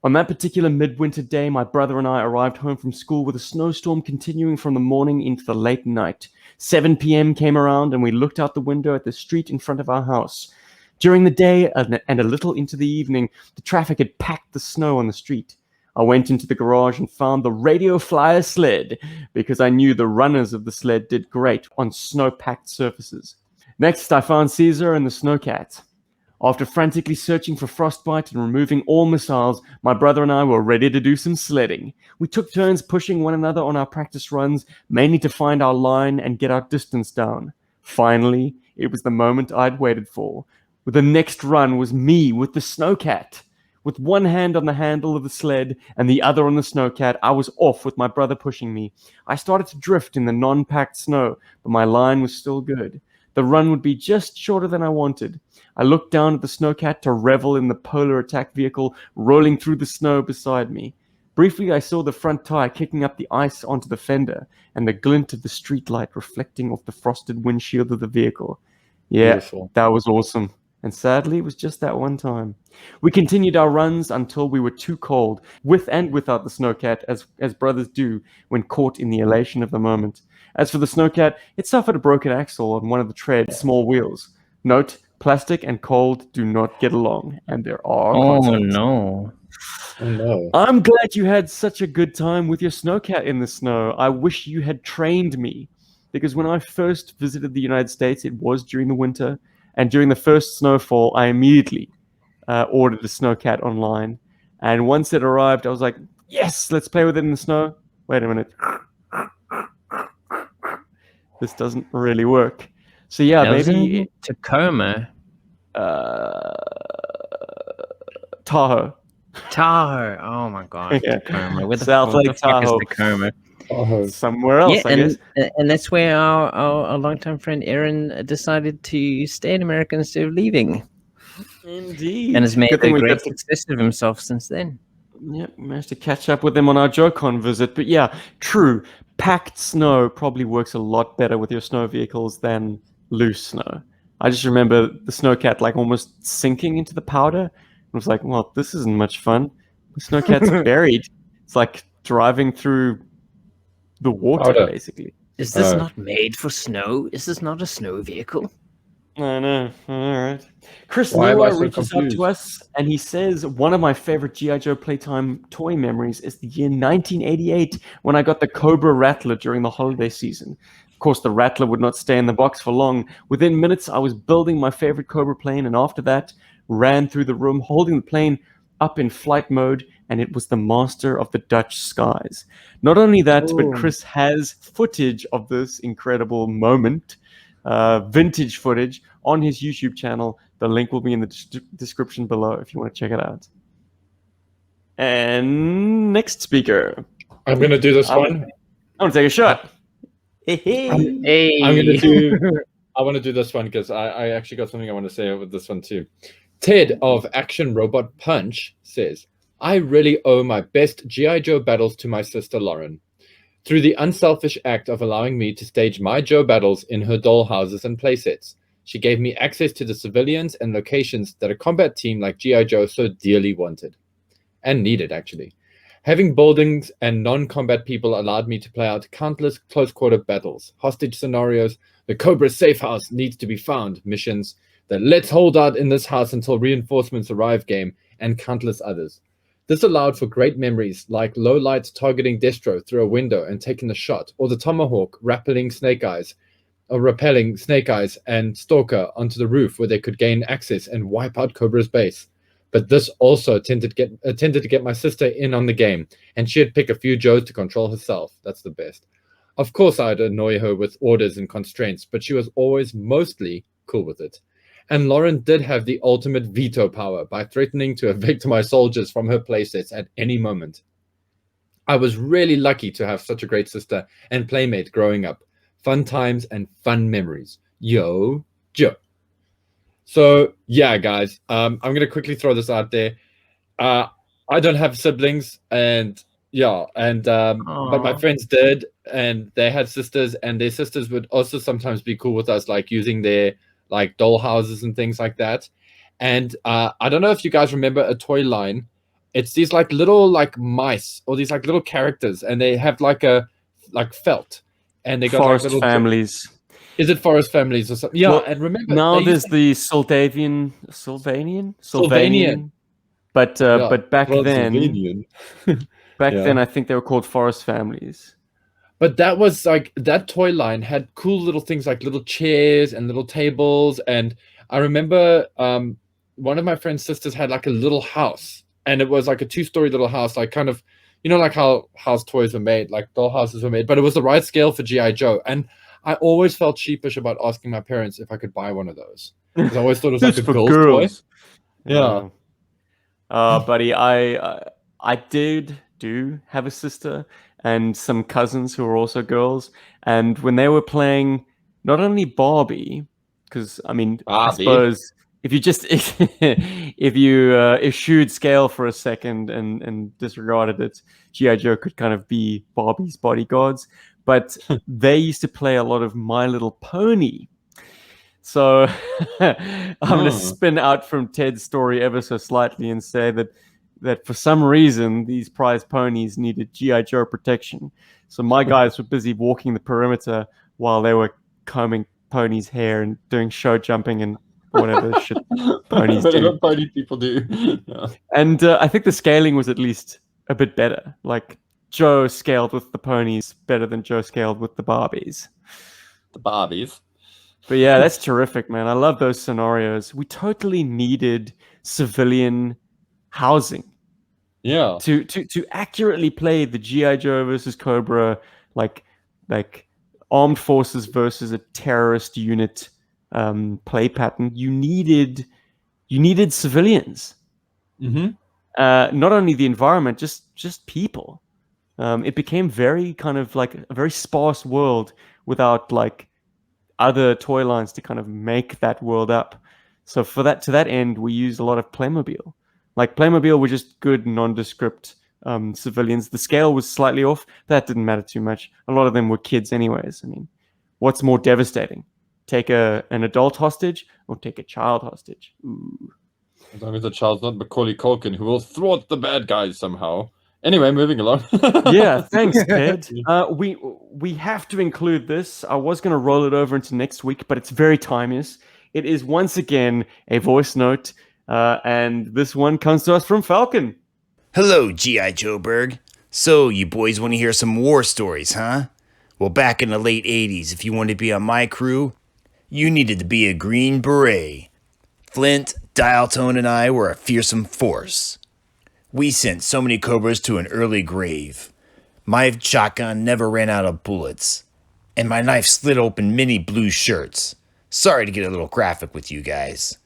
On that particular midwinter day, my brother and I arrived home from school with a snowstorm continuing from the morning into the late night. 7 p.m. came around, and we looked out the window at the street in front of our house. During the day and a little into the evening, the traffic had packed the snow on the street. I went into the garage and found the Radio Flyer sled because I knew the runners of the sled did great on snow-packed surfaces. Next, I found Caesar and the snowcat. After frantically searching for frostbite and removing all missiles, my brother and I were ready to do some sledding. We took turns pushing one another on our practice runs, mainly to find our line and get our distance down. Finally, it was the moment I'd waited for. The next run was me with the snowcat. With one hand on the handle of the sled and the other on the snowcat, I was off with my brother pushing me. I started to drift in the non-packed snow, but my line was still good. The run would be just shorter than I wanted. I looked down at the snowcat to revel in the polar attack vehicle rolling through the snow beside me. Briefly, I saw the front tire kicking up the ice onto the fender and the glint of the streetlight reflecting off the frosted windshield of the vehicle. Yeah, beautiful. That was awesome. And sadly, it was just that one time. We continued our runs until we were too cold, with and without the snowcat, as brothers do when caught in the elation of the moment. As for the snowcat, it suffered a broken axle on one of the tread's small wheels. Note, plastic and cold do not get along, and there are consequences. Oh, no. I'm glad you had such a good time with your snowcat in the snow. I wish you had trained me, because when I first visited the United States, it was during the winter, and during the first snowfall, I immediately ordered a snowcat online. And once it arrived, I was like, yes, let's play with it in the snow. Wait a minute. This doesn't really work. So yeah, that maybe was in Tacoma. Tahoe. Tahoe. Oh my god, Yeah. Tacoma. Where the, South what Lake the fuck is Tahoe. Tacoma? Somewhere else, Yeah, I guess. and that's where our longtime friend Aaron decided to stay in America instead of leaving, Indeed. and has made Good a thing we great got to, success of himself since then. yeah, managed to catch up with them on our JoeCon visit. But yeah, true. Packed snow probably works a lot better with your snow vehicles than loose snow. I just remember the snowcat like almost sinking into the powder. I was like, well, this isn't much fun. The snowcat's buried. It's like driving through the water, Powder. basically. Is this not made for snow? Is this not a snow vehicle? I know. All right. Chris Why am I Miwa so reaches out confused? to us and he says, one of my favorite G.I. Joe Playtime toy memories is the year 1988 when I got the Cobra Rattler during the holiday season. Of course, the Rattler would not stay in the box for long. Within minutes, I was building my favorite Cobra plane, and after that, ran through the room holding the plane up in flight mode, and it was the master of the Dutch skies. Not only that, but Chris has footage of this incredible moment, vintage footage, on his YouTube channel. The link will be in the description below if you want to check it out. And next speaker. I'm gonna do this one. I want to take a shot. Hey, I'm gonna do. I want to do this one because I actually got something I want to say with this one too. Ted of Action Robot Punch says, I really owe my best G.I. Joe battles to my sister Lauren. Through the unselfish act of allowing me to stage my Joe battles in her dollhouses and playsets, she gave me access to the civilians and locations that a combat team like G.I. Joe so dearly wanted. And needed, actually. Having buildings and non-combat people allowed me to play out countless close-quarter battles, hostage scenarios, the Cobra safe house needs to be found missions, the let's hold out in this house until reinforcements arrive game, and countless others. This allowed for great memories like low light targeting Destro through a window and taking a shot, or the Tomahawk rappelling Snake Eyes, or rappelling Snake Eyes and Stalker onto the roof where they could gain access and wipe out Cobra's base. But this also attempted to get my sister in on the game, and she'd pick a few Joes to control herself. That's the best. Of course, I'd annoy her with orders and constraints, but she was always mostly cool with it. And Lauren did have the ultimate veto power by threatening to evict my soldiers from her playsets at any moment. I was really lucky to have such a great sister and playmate growing up. Fun times and fun memories. Yo, Joe. So, yeah, guys, I'm going to quickly throw this out there. I don't have siblings, and yeah, and but my friends did, and they had sisters, and their sisters would also sometimes be cool with us, like using their like doll houses and things like that. And I don't know if you guys remember a toy line. It's these like little like mice or these like little characters, and they have like a like felt, and they got Forest like little families. Is it Forest Families or something? Yeah, Well, and remember now they there's used the Sylvanian. Sylvanian. But back then, Transylvanian. then I think they were called forest families. But that was like that toy line had cool little things like little chairs and little tables. And I remember one of my friend's sisters had like a little house, and it was like a 2-story little house, like kind of, you know, like how house toys were made, like doll houses were made, but it was the right scale for G.I. Joe. And I always felt sheepish about asking my parents if I could buy one of those, because I always thought it was like a for girl's girls. toy. Yeah. Buddy, I did have a sister and some cousins who were also girls, and when they were playing not only Barbie, because I mean, I Barbie. suppose if you just if you eschewed scale for a second and disregarded it, G.I. Joe could kind of be Barbie's bodyguards, but they used to play a lot of My Little Pony. So I'm going to spin out from Ted's story ever so slightly and say that for some reason these prize ponies needed G.I. Joe protection. So my guys were busy walking the perimeter while they were combing ponies' hair and doing show jumping and whatever shit ponies do. Pony people do. Yeah. And I think the scaling was at least a bit better. Like Joe scaled with the ponies better than Joe scaled with the Barbies. The Barbies. But yeah, that's terrific, man. I love those scenarios. We totally needed civilian housing. Yeah. To accurately play the G.I. Joe versus Cobra, like armed forces versus a terrorist unit play pattern, you needed civilians. Mm-hmm. not only the environment, just people. It became very kind of like a very sparse world without like other toy lines to kind of make that world up. So for that, to that end, we used a lot of Playmobil. Like Playmobil were just good nondescript civilians. The scale was slightly off. That didn't matter too much. A lot of them were kids anyways. I mean, what's more devastating? Take an adult hostage or take a child hostage? Ooh. As long as the child's not Macaulay Culkin, who will thwart the bad guys somehow. Anyway, moving along. Yeah, thanks, Ted. We have to include this. I was going to roll it over into next week, but it's very timeless. It is once again a voice note, and this one comes to us from Falcon. Hello, G.I. Joeberg. So, you boys want to hear some war stories, huh? Well, back in the late 80s, if you wanted to be on my crew, you needed to be a Green Beret. Flint, Dialtone, and I were a fearsome force. We sent so many Cobras to an early grave. My shotgun never ran out of bullets, and my knife slit open many blue shirts. Sorry to get a little graphic with you guys.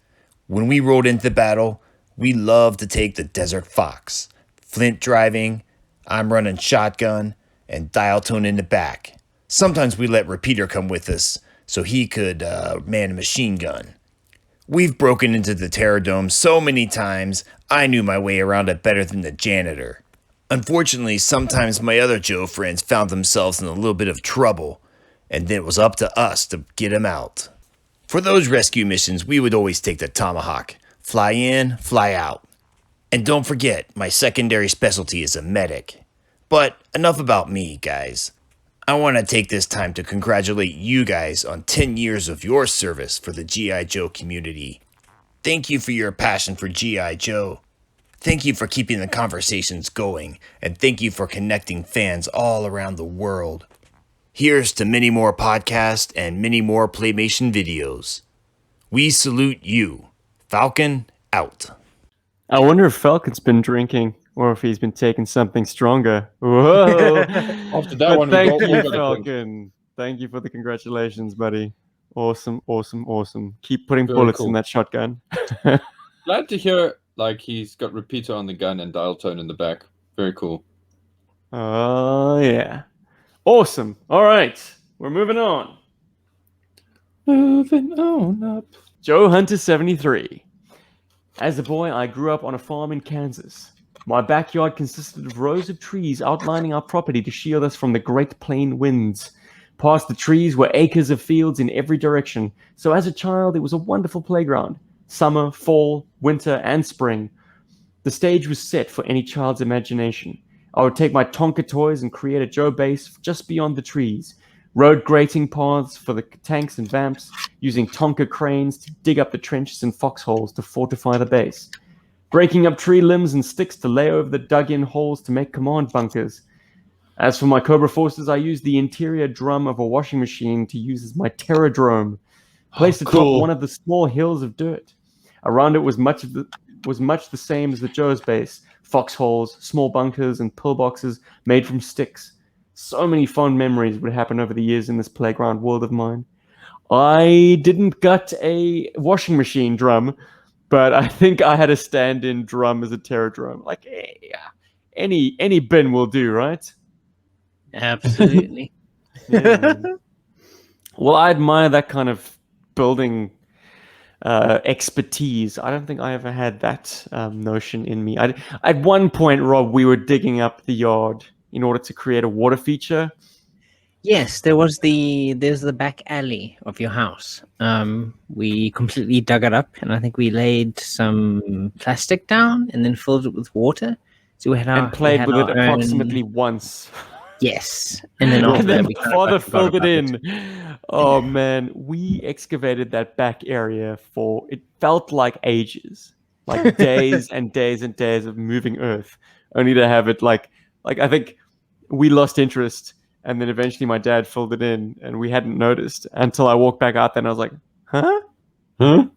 When we rode into battle, we loved to take the Desert Fox. Flint driving, I'm running shotgun, and Dialtone in the back. Sometimes we let Repeater come with us so he could man a machine gun. We've broken into the Terror Dome so many times, I knew my way around it better than the janitor. Unfortunately, sometimes my other Joe friends found themselves in a little bit of trouble, and then it was up to us to get them out. For those rescue missions, we would always take the Tomahawk. Fly in, fly out. And don't forget, my secondary specialty is a medic. But enough about me, guys. I want to take this time to congratulate you guys on 10 years of your service for the G.I. Joe community. Thank you for your passion for G.I. Joe. Thank you for keeping the conversations going, and thank you for connecting fans all around the world. Here's to many more podcasts and many more Playmation videos. We salute you. Falcon, out. I wonder if Falcon's been drinking or if he's been taking something stronger. Whoa! After that But one, thank we you, got Falcon. Thank you for the congratulations, buddy. Awesome, awesome, awesome. Keep putting Very bullets cool. in that shotgun. Glad to hear like he's got Repeater on the gun and Dialtone in the back. Very cool. Oh, yeah. Awesome. All right. We're moving on. Moving on up. Joe Hunter 73. As a boy, I grew up on a farm in Kansas. My backyard consisted of rows of trees outlining our property to shield us from the Great Plain winds. Past the trees were acres of fields in every direction, so as a child, it was a wonderful playground. Summer, fall, winter, and spring. The stage was set for any child's imagination. I would take my Tonka toys and create a Joe base just beyond the trees. Road grating paths for the tanks and vamps, using Tonka cranes to dig up the trenches and foxholes to fortify the base. Breaking up tree limbs and sticks to lay over the dug-in holes to make command bunkers. As for my Cobra Forces, I used the interior drum of a washing machine to use as my Terradrome, placed atop one of the small hills of dirt. Around it was much the same as the Joe's base: foxholes, small bunkers, and pillboxes made from sticks. So many fond memories would happen over the years in this playground world of mine. I didn't gut a washing machine drum, but I think I had a stand-in drum as a Terradrome. Like, any bin will do, right? Absolutely. Yeah, man. Well, I admire that kind of building expertise. I don't think I ever had that notion in me. At one point, Rob, we were digging up the yard in order to create a water feature. Yes, there's the back alley of your house. We completely dug it up, and I think we laid some plastic down and then filled it with water. So we had And played with it approximately once. Yes, and then after And then that, we father filled it in. Oh man, we excavated that back area for, it felt like ages, like days and days and days of moving earth, only to have it like I think we lost interest, and then eventually my dad filled it in, and we hadn't noticed until I walked back out there and I was like, huh? Huh? What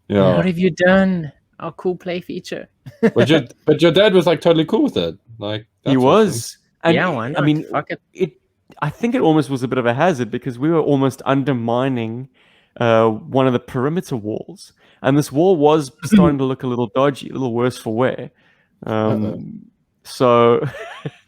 Yeah. have you done? Our cool play feature. But your dad was like totally cool with it. Like He that's was. And Yeah, why not? I mean, Fuck it. I think it almost was a bit of a hazard because we were almost undermining one of the perimeter walls, and this wall was starting to look a little dodgy, a little worse for wear. So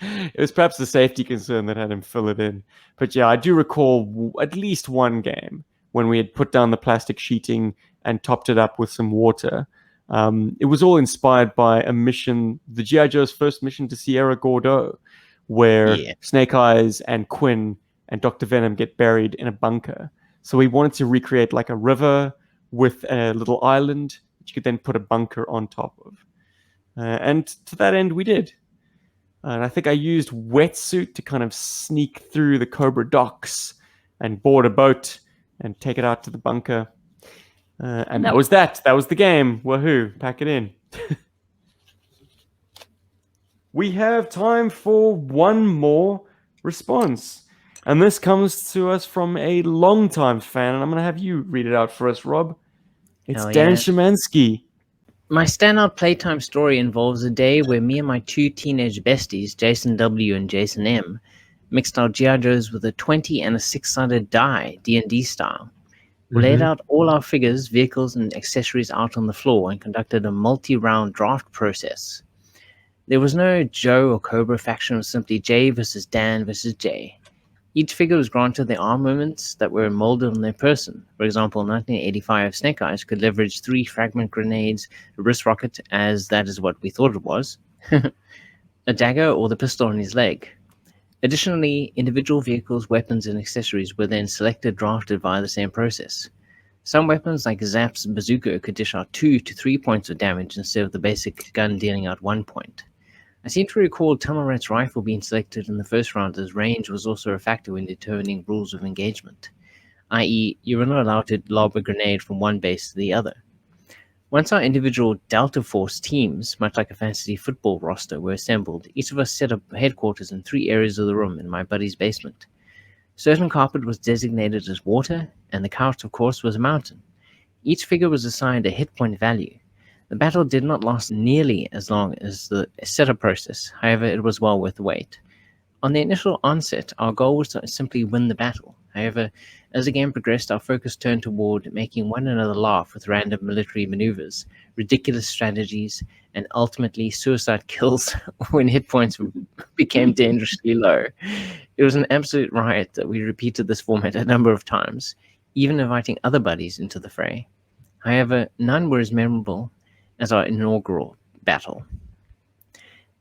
it was perhaps the safety concern that had him fill it in. But yeah, I do recall at least one game when we had put down the plastic sheeting and topped it up with some water. It was all inspired by a mission, the G.I. Joe's first mission to Sierra Gordo, where Snake Eyes and Quinn and Dr. Venom get buried in a bunker. So we wanted to recreate like a river with a little island that you could then put a bunker on top of. And to that end, we did. And I think I used wetsuit to kind of sneak through the Cobra docks and board a boat and take it out to the bunker. And that was that. That was the game. Woohoo. Pack it in. We have time for one more response. And this comes to us from a longtime fan. And I'm going to have you read it out for us, Rob. It's Dan Szymanski. My standout playtime story involves a day where me and my two teenage besties, Jason W. and Jason M., mixed our G.I. Joes with a 20 and a 6-sided die, D&D style. We laid out all our figures, vehicles, and accessories out on the floor and conducted a multi-round draft process. There was no Joe or Cobra faction, it was simply J versus Dan versus J. Each figure was granted their armaments that were molded on their person. For example, in 1985, Snake Eyes could leverage 3 fragment grenades, a wrist rocket, as that is what we thought it was, a dagger, or the pistol on his leg. Additionally, individual vehicles, weapons, and accessories were then selected, drafted via the same process. Some weapons, like Zap's bazooka, could dish out 2 to 3 points of damage instead of the basic gun dealing out 1 point. I seem to recall Tunnel Rat's rifle being selected in the first round, as range was also a factor when determining rules of engagement, i.e. you were not allowed to lob a grenade from one base to the other. Once our individual Delta Force teams, much like a fantasy football roster, were assembled, each of us set up headquarters in 3 areas of the room in my buddy's basement. Certain carpet was designated as water, and the couch, of course, was a mountain. Each figure was assigned a hit point value. The battle did not last nearly as long as the setup process, however, it was well worth the wait. On the initial onset, our goal was to simply win the battle. However, as the game progressed, our focus turned toward making one another laugh with random military maneuvers, ridiculous strategies, and ultimately suicide kills when hit points became dangerously low. It was an absolute riot that we repeated this format a number of times, even inviting other buddies into the fray. However, none were as memorable as our inaugural battle.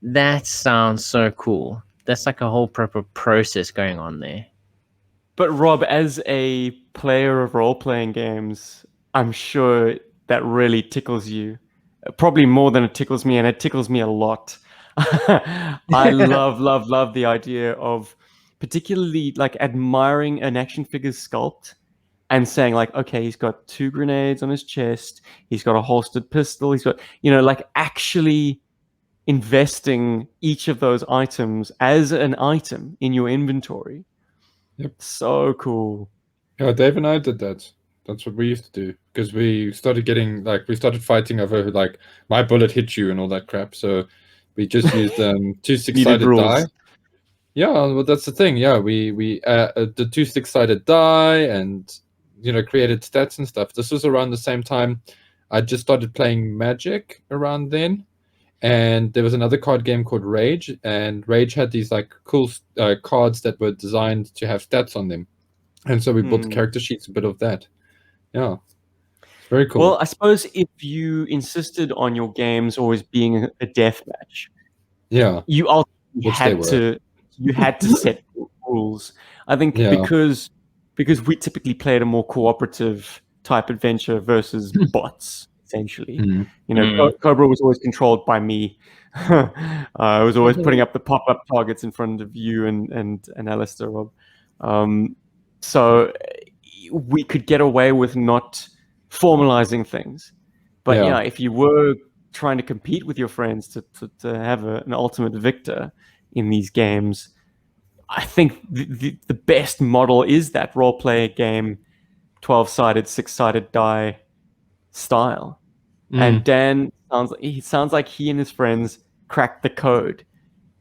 That sounds so cool. That's like a whole proper process going on there. But Rob, as a player of role-playing games, I'm sure that really tickles you. Probably more than it tickles me, and it tickles me a lot. I love the idea of particularly like admiring an action figure's sculpt and saying like, okay, he's got 2 grenades on his chest, he's got a holstered pistol, he's got, like actually investing each of those items as an item in your inventory. Yep. So cool. Yeah, Dave and I did that. That's what we used to do, because we started fighting over like my bullet hit you and all that crap. So we just used 2 6-sided die. Yeah, well, that's the thing. Yeah, we the 2 6-sided die and created stats and stuff. This was around the same time I just started playing Magic around then, and there was another card game called Rage, and Rage had these like cool cards that were designed to have stats on them, and so we built the character sheets, a bit of that. Yeah, it's very cool. Well, I suppose if you insisted on your games always being a deathmatch, you ultimately had to set rules. I think because we typically played a more cooperative type adventure versus bots, essentially. Cobra was always controlled by me. I was always putting up the pop-up targets in front of you and Alistair, Rob. So we could get away with not formalizing things. But if you were trying to compete with your friends to have an ultimate victor in these games, I think the best model is that role-play game, 12-sided, 6-sided die style. And Dan sounds like he and his friends cracked the code.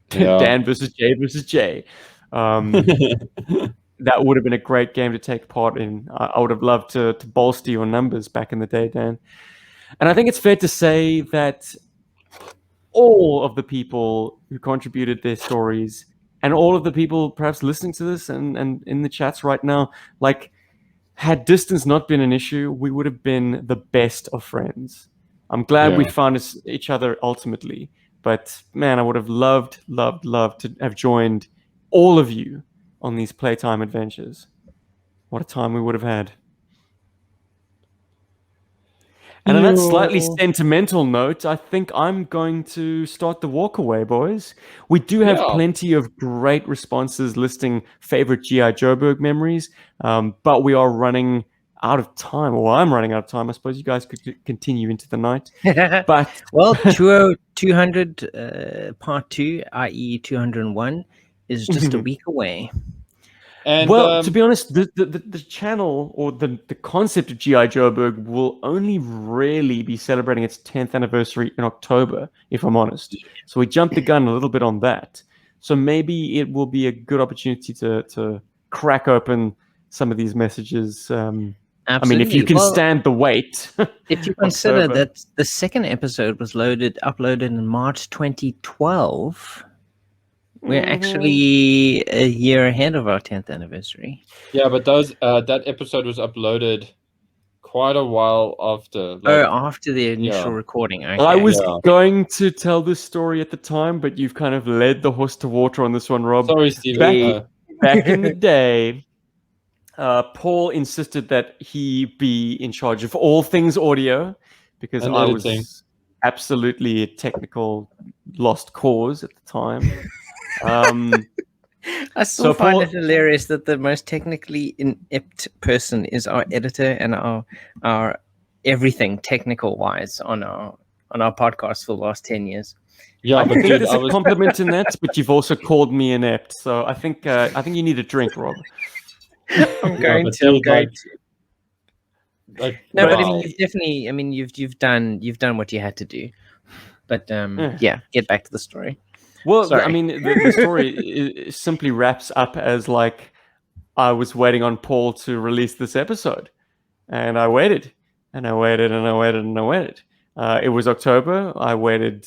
Dan versus Jay. That would have been a great game to take part in. I would have loved to bolster your numbers back in the day, Dan. And I think it's fair to say that all of the people who contributed their stories, and all of the people perhaps listening to this and in the chats right now. Like, had distance not been an issue, we would have been the best of friends. I'm glad we Yeah. found each other ultimately. But man, I would have loved to have joined all of you on these Playtime adventures. What a time we would have had. And on that slightly sentimental note, I think I'm going to start the walkaway, boys. We do have Yeah. plenty of great responses listing favorite G.I. Joburg memories, but we are running out of time. Well, I'm running out of time. I suppose you guys could continue into the night. But well, 200 part 2, i.e. 201, is just a week away. And well, to be honest, the channel or the concept of G.I. Joburg will only really be celebrating its 10th anniversary in October, if I'm honest. So we jumped the gun a little bit on that. So maybe it will be a good opportunity to crack open some of these messages. I mean, if you can stand the wait. If you consider that the second episode was uploaded in March 2012... We're actually a year ahead of our 10th anniversary. Yeah, but that episode was uploaded quite a while after. After the initial recording. Okay. I was going to tell this story at the time, but you've kind of led the horse to water on this one, Rob. Sorry, Steven. Back in the day, Paul insisted that he be in charge of all things audio because And I editing. was absolutely a technical lost cause at the time. I still find it hilarious that the most technically inept person is our editor and our everything technical wise on our podcast for the last 10 years. Yeah, I but think dude, there's a compliment in that, but you've also called me inept. So I think you need a drink, Rob. I'm going to. Like, no, but I mean, you've definitely. I mean, you've done what you had to do. But yeah, get back to the story. Well, Sorry. I mean, the story simply wraps up as like I was waiting on Paul to release this episode, and I waited, and I waited, and I waited, and I waited. It was October. I waited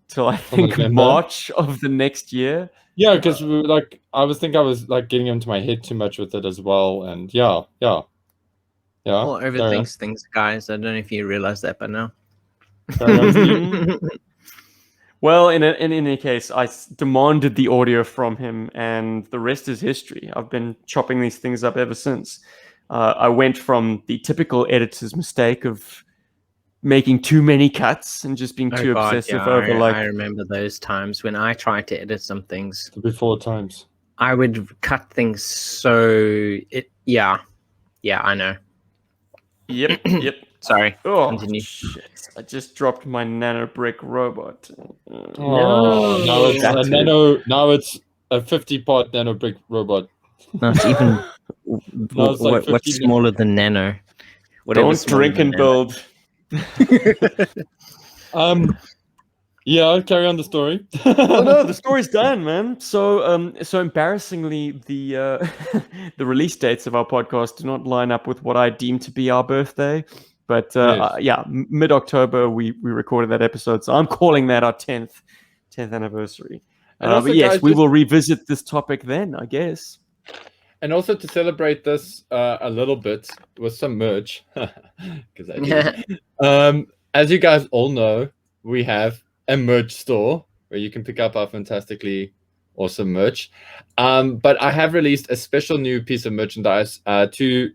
till I think March of the next year. Yeah, because I was getting into my head too much with it as well, and yeah. Paul overthinks things, guys. I don't know if you realize that by now. Well, in any case, I demanded the audio from him, and the rest is history. I've been chopping these things up ever since. I went from the typical editor's mistake of making too many cuts and just being too obsessive over like. I remember those times when I tried to edit some things. Before times. I would cut things so yeah, I know. Yep. Sorry. Oh, continue. Shit. I just dropped my nano brick robot. No. Now it's a 50-part nano brick robot. No, it's even what's smaller than nano? Don't drink and build. Yeah, carry on the story. Oh no, the story's done, man. So embarrassingly, the the release dates of our podcast do not line up with what I deem to be our birthday. But mid-October we recorded that episode, so I'm calling that our 10th anniversary. But yes, we will revisit this topic then, I guess. And also to celebrate this a little bit with some merch, because I do. As you guys all know, we have a merch store where you can pick up our fantastically awesome merch. But I have released a special new piece of merchandise to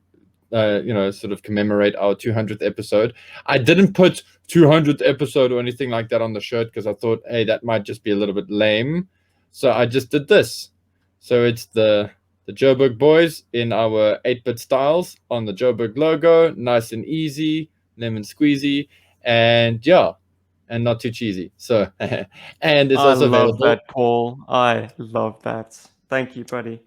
sort of commemorate our 200th episode. I didn't put 200th episode or anything like that on the shirt because I thought, hey, that might just be a little bit lame. So I just did this. So it's the Joburg boys in our 8-bit styles on the Joburg logo, nice and easy, lemon squeezy, and and not too cheesy. So and it's also available. I love that, Paul. I love that. Thank you, buddy.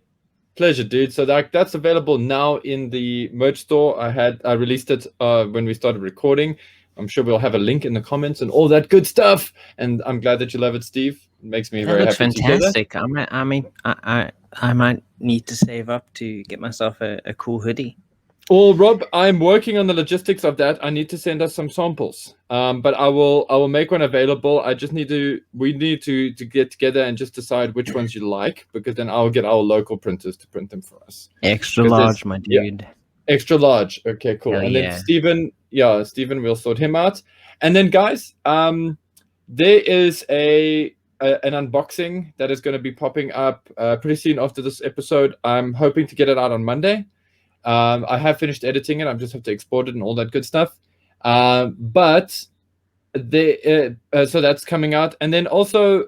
Pleasure, dude. So that's available now in the merch store. I released it when we started recording. I'm sure we'll have a link in the comments and all that good stuff. And I'm glad that you love it, Steve. It makes me very happy. Fantastic. I might need to save up to get myself a cool hoodie. Well, Rob, I'm working on the logistics of that. I need to send us some samples. But I will make one available. We need to get together and just decide which ones you like, because then I'll get our local printers to print them for us. Extra 'Cause large, my yeah. dude. Extra large. Okay, cool. Hell And yeah. then Stephen, we'll sort him out. And then guys, there is an unboxing that is going to be popping up pretty soon after this episode. I'm hoping to get it out on Monday. I have finished editing it. I just have to export it and all that good stuff. But so that's coming out. And then also,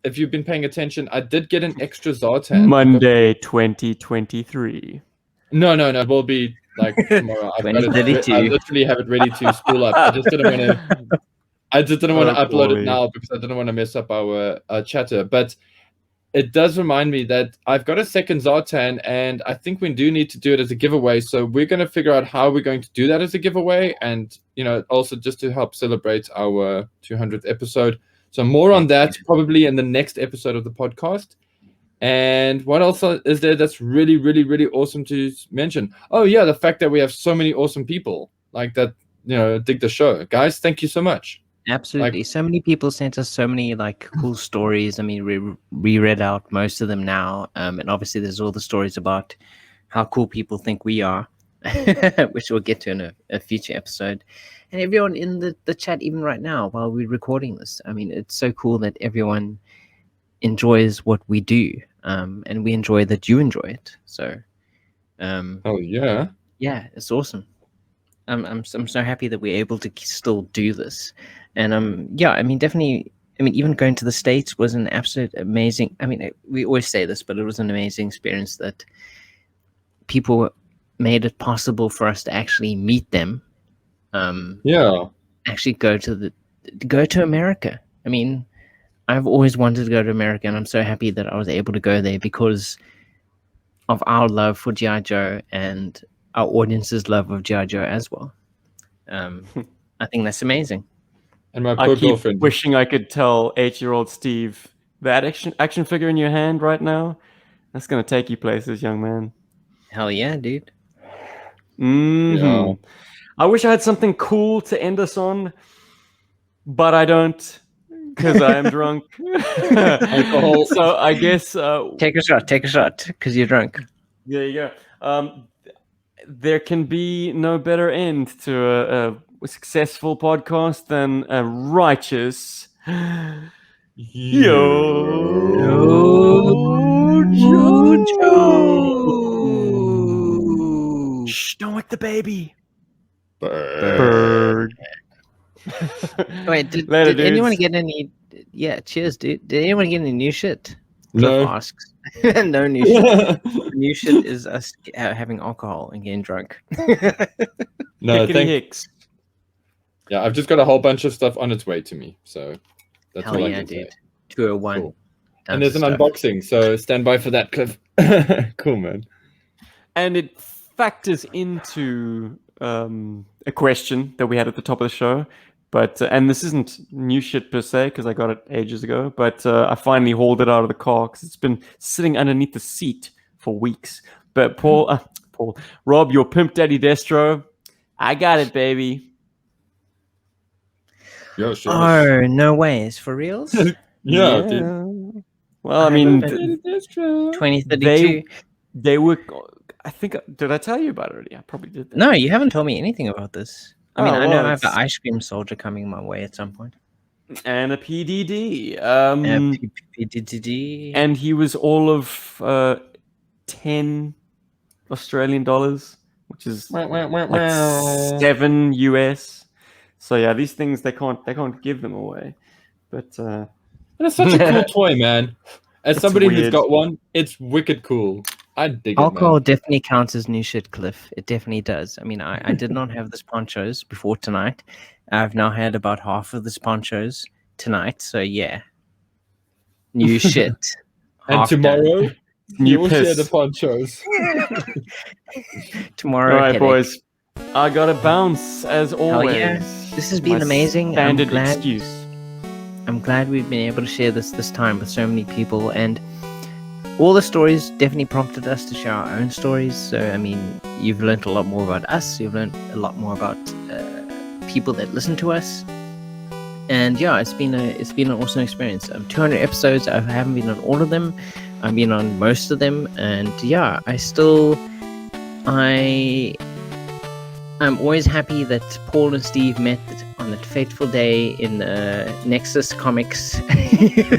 if you've been paying attention, I did get an extra Zartan. Monday 2023. No, it will be like tomorrow. I 2032. literally have it ready to spool up. I just didn't want to. I just didn't want to upload it now because I didn't want to mess up our chatter. But it does remind me that I've got a second Zartan, and I think we do need to do it as a giveaway. So we're going to figure out how we're going to do that as a giveaway, and also just to help celebrate our 200th episode. So more on that probably in the next episode of the podcast. And what else is there that's really, really, really awesome to mention? Oh yeah, the fact that we have so many awesome people like that, dig the show. Guys, thank you so much. Absolutely. So many people sent us so many cool stories. I mean, we read out most of them now. And obviously there's all the stories about how cool people think we are, which we'll get to in a future episode. And everyone in the chat, even right now, while we're recording this, I mean, it's so cool that everyone enjoys what we do. And we enjoy that you enjoy it. So, oh yeah, it's awesome. I'm so happy that we're able to still do this, and I mean, definitely. I mean, even going to the States was an absolute amazing. I mean, we always say this, but it was an amazing experience that people made it possible for us to actually meet them. Actually go to America. I mean, I've always wanted to go to America, and I'm so happy that I was able to go there because of our love for G.I. Joe and our audience's love of G.I. Joe as well. I think that's amazing. And my I poor keep girlfriend. wishing I could tell 8-year-old Steve that action figure in your hand right now, that's going to take you places, young man. Hell yeah, dude. Yeah. I wish I had something cool to end us on, but I don't, because I am drunk. Alcohol. So I guess take a shot, because you're drunk. There you go. There can be no better end to a successful podcast than a righteous Shh, don't wake the baby. Bird. Wait, did Later, anyone dudes. get any? Yeah, cheers, dude. Did anyone get any new shit? No. Cliff asks. No new shit. New shit is us having alcohol and getting drunk. No, Hickety hicks. Yeah, I've just got a whole bunch of stuff on its way to me. So that's Hell all I yeah, can dude. say. 201. Cool. And there's an unboxing, so stand by for that, Cliff. Cool, man. And it factors into a question that we had at the top of the show. But and this isn't new shit per se because I got it ages ago. But I finally hauled it out of the car because it's been sitting underneath the seat for weeks. But Rob, your pimp daddy Destro, I got it, baby. Yeah, sure. Oh, no ways. For reals? Yeah, dude. Well, I mean, 2032. they were. I think. Did I tell you about it already? I probably did. No, you haven't told me anything about this. I mean, Oh, I know well, I have an it's- ice cream soldier coming my way at some point. And a PDD. PDD. And he was all of 10 Australian dollars, which is like 7 US. So yeah, these things they can't give them away. But It's such a cool toy, man. As It's somebody who's weird. got one, it's wicked cool. I dig it, Alcohol man. definitely counts as new shit, Cliff. It definitely does. I mean, I did not have this ponchos before tonight. I've now had about half of this ponchos tonight. So yeah, new shit. And Half tomorrow, New you will share piss. the ponchos. done. Tomorrow. all right, headache. boys, I gotta bounce as always. yeah. This has been My amazing. Standard excuse. I'm glad we've been able to share this time with so many people. And all the stories definitely prompted us to share our own stories. So I mean, you've learned a lot more about us. You've learned a lot more about people that listen to us. And yeah, it's been an awesome experience. 200 episodes. I haven't been on all of them. I've been on most of them, and yeah, I'm always happy that Paul and Steve met on that fateful day in Nexus Comics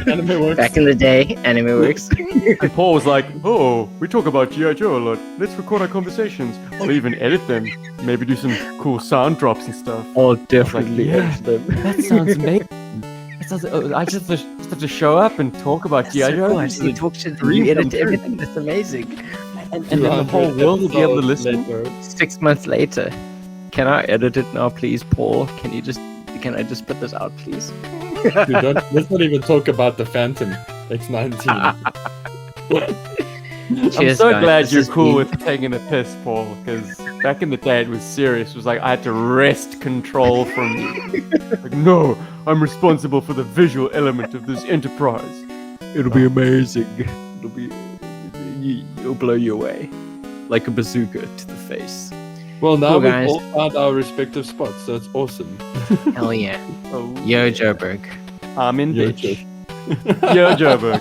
Anime Works. back in the day. Anime Works. And Paul was like, "Oh, we talk about G.I. Joe a lot. Let's record our conversations. I'll even edit them. Maybe do some cool sound drops and stuff." Oh, definitely edit them. That sounds amazing. That sounds, I just have to show up and talk about G.I. Joe. You talk shit, you edit everything. That's amazing. And then the whole world will be able to listen. 6 months later. Can I edit it now, please, Paul? Can I just put this out, please? Dude, let's not even talk about the Phantom X19. I'm so guys. glad This you're has cool been- with taking a piss, Paul, because back in the day it was serious. It was like I had to wrest control from you. Like, no, I'm responsible for the visual element of this enterprise. It'll be amazing. It'll blow you away. Like a bazooka to the face. Well, now Cool, we've guys. all found our respective spots, so it's awesome. Hell yeah. Oh, Yo, Joburg. I'm in Yo, bitch. Yo, Joburg.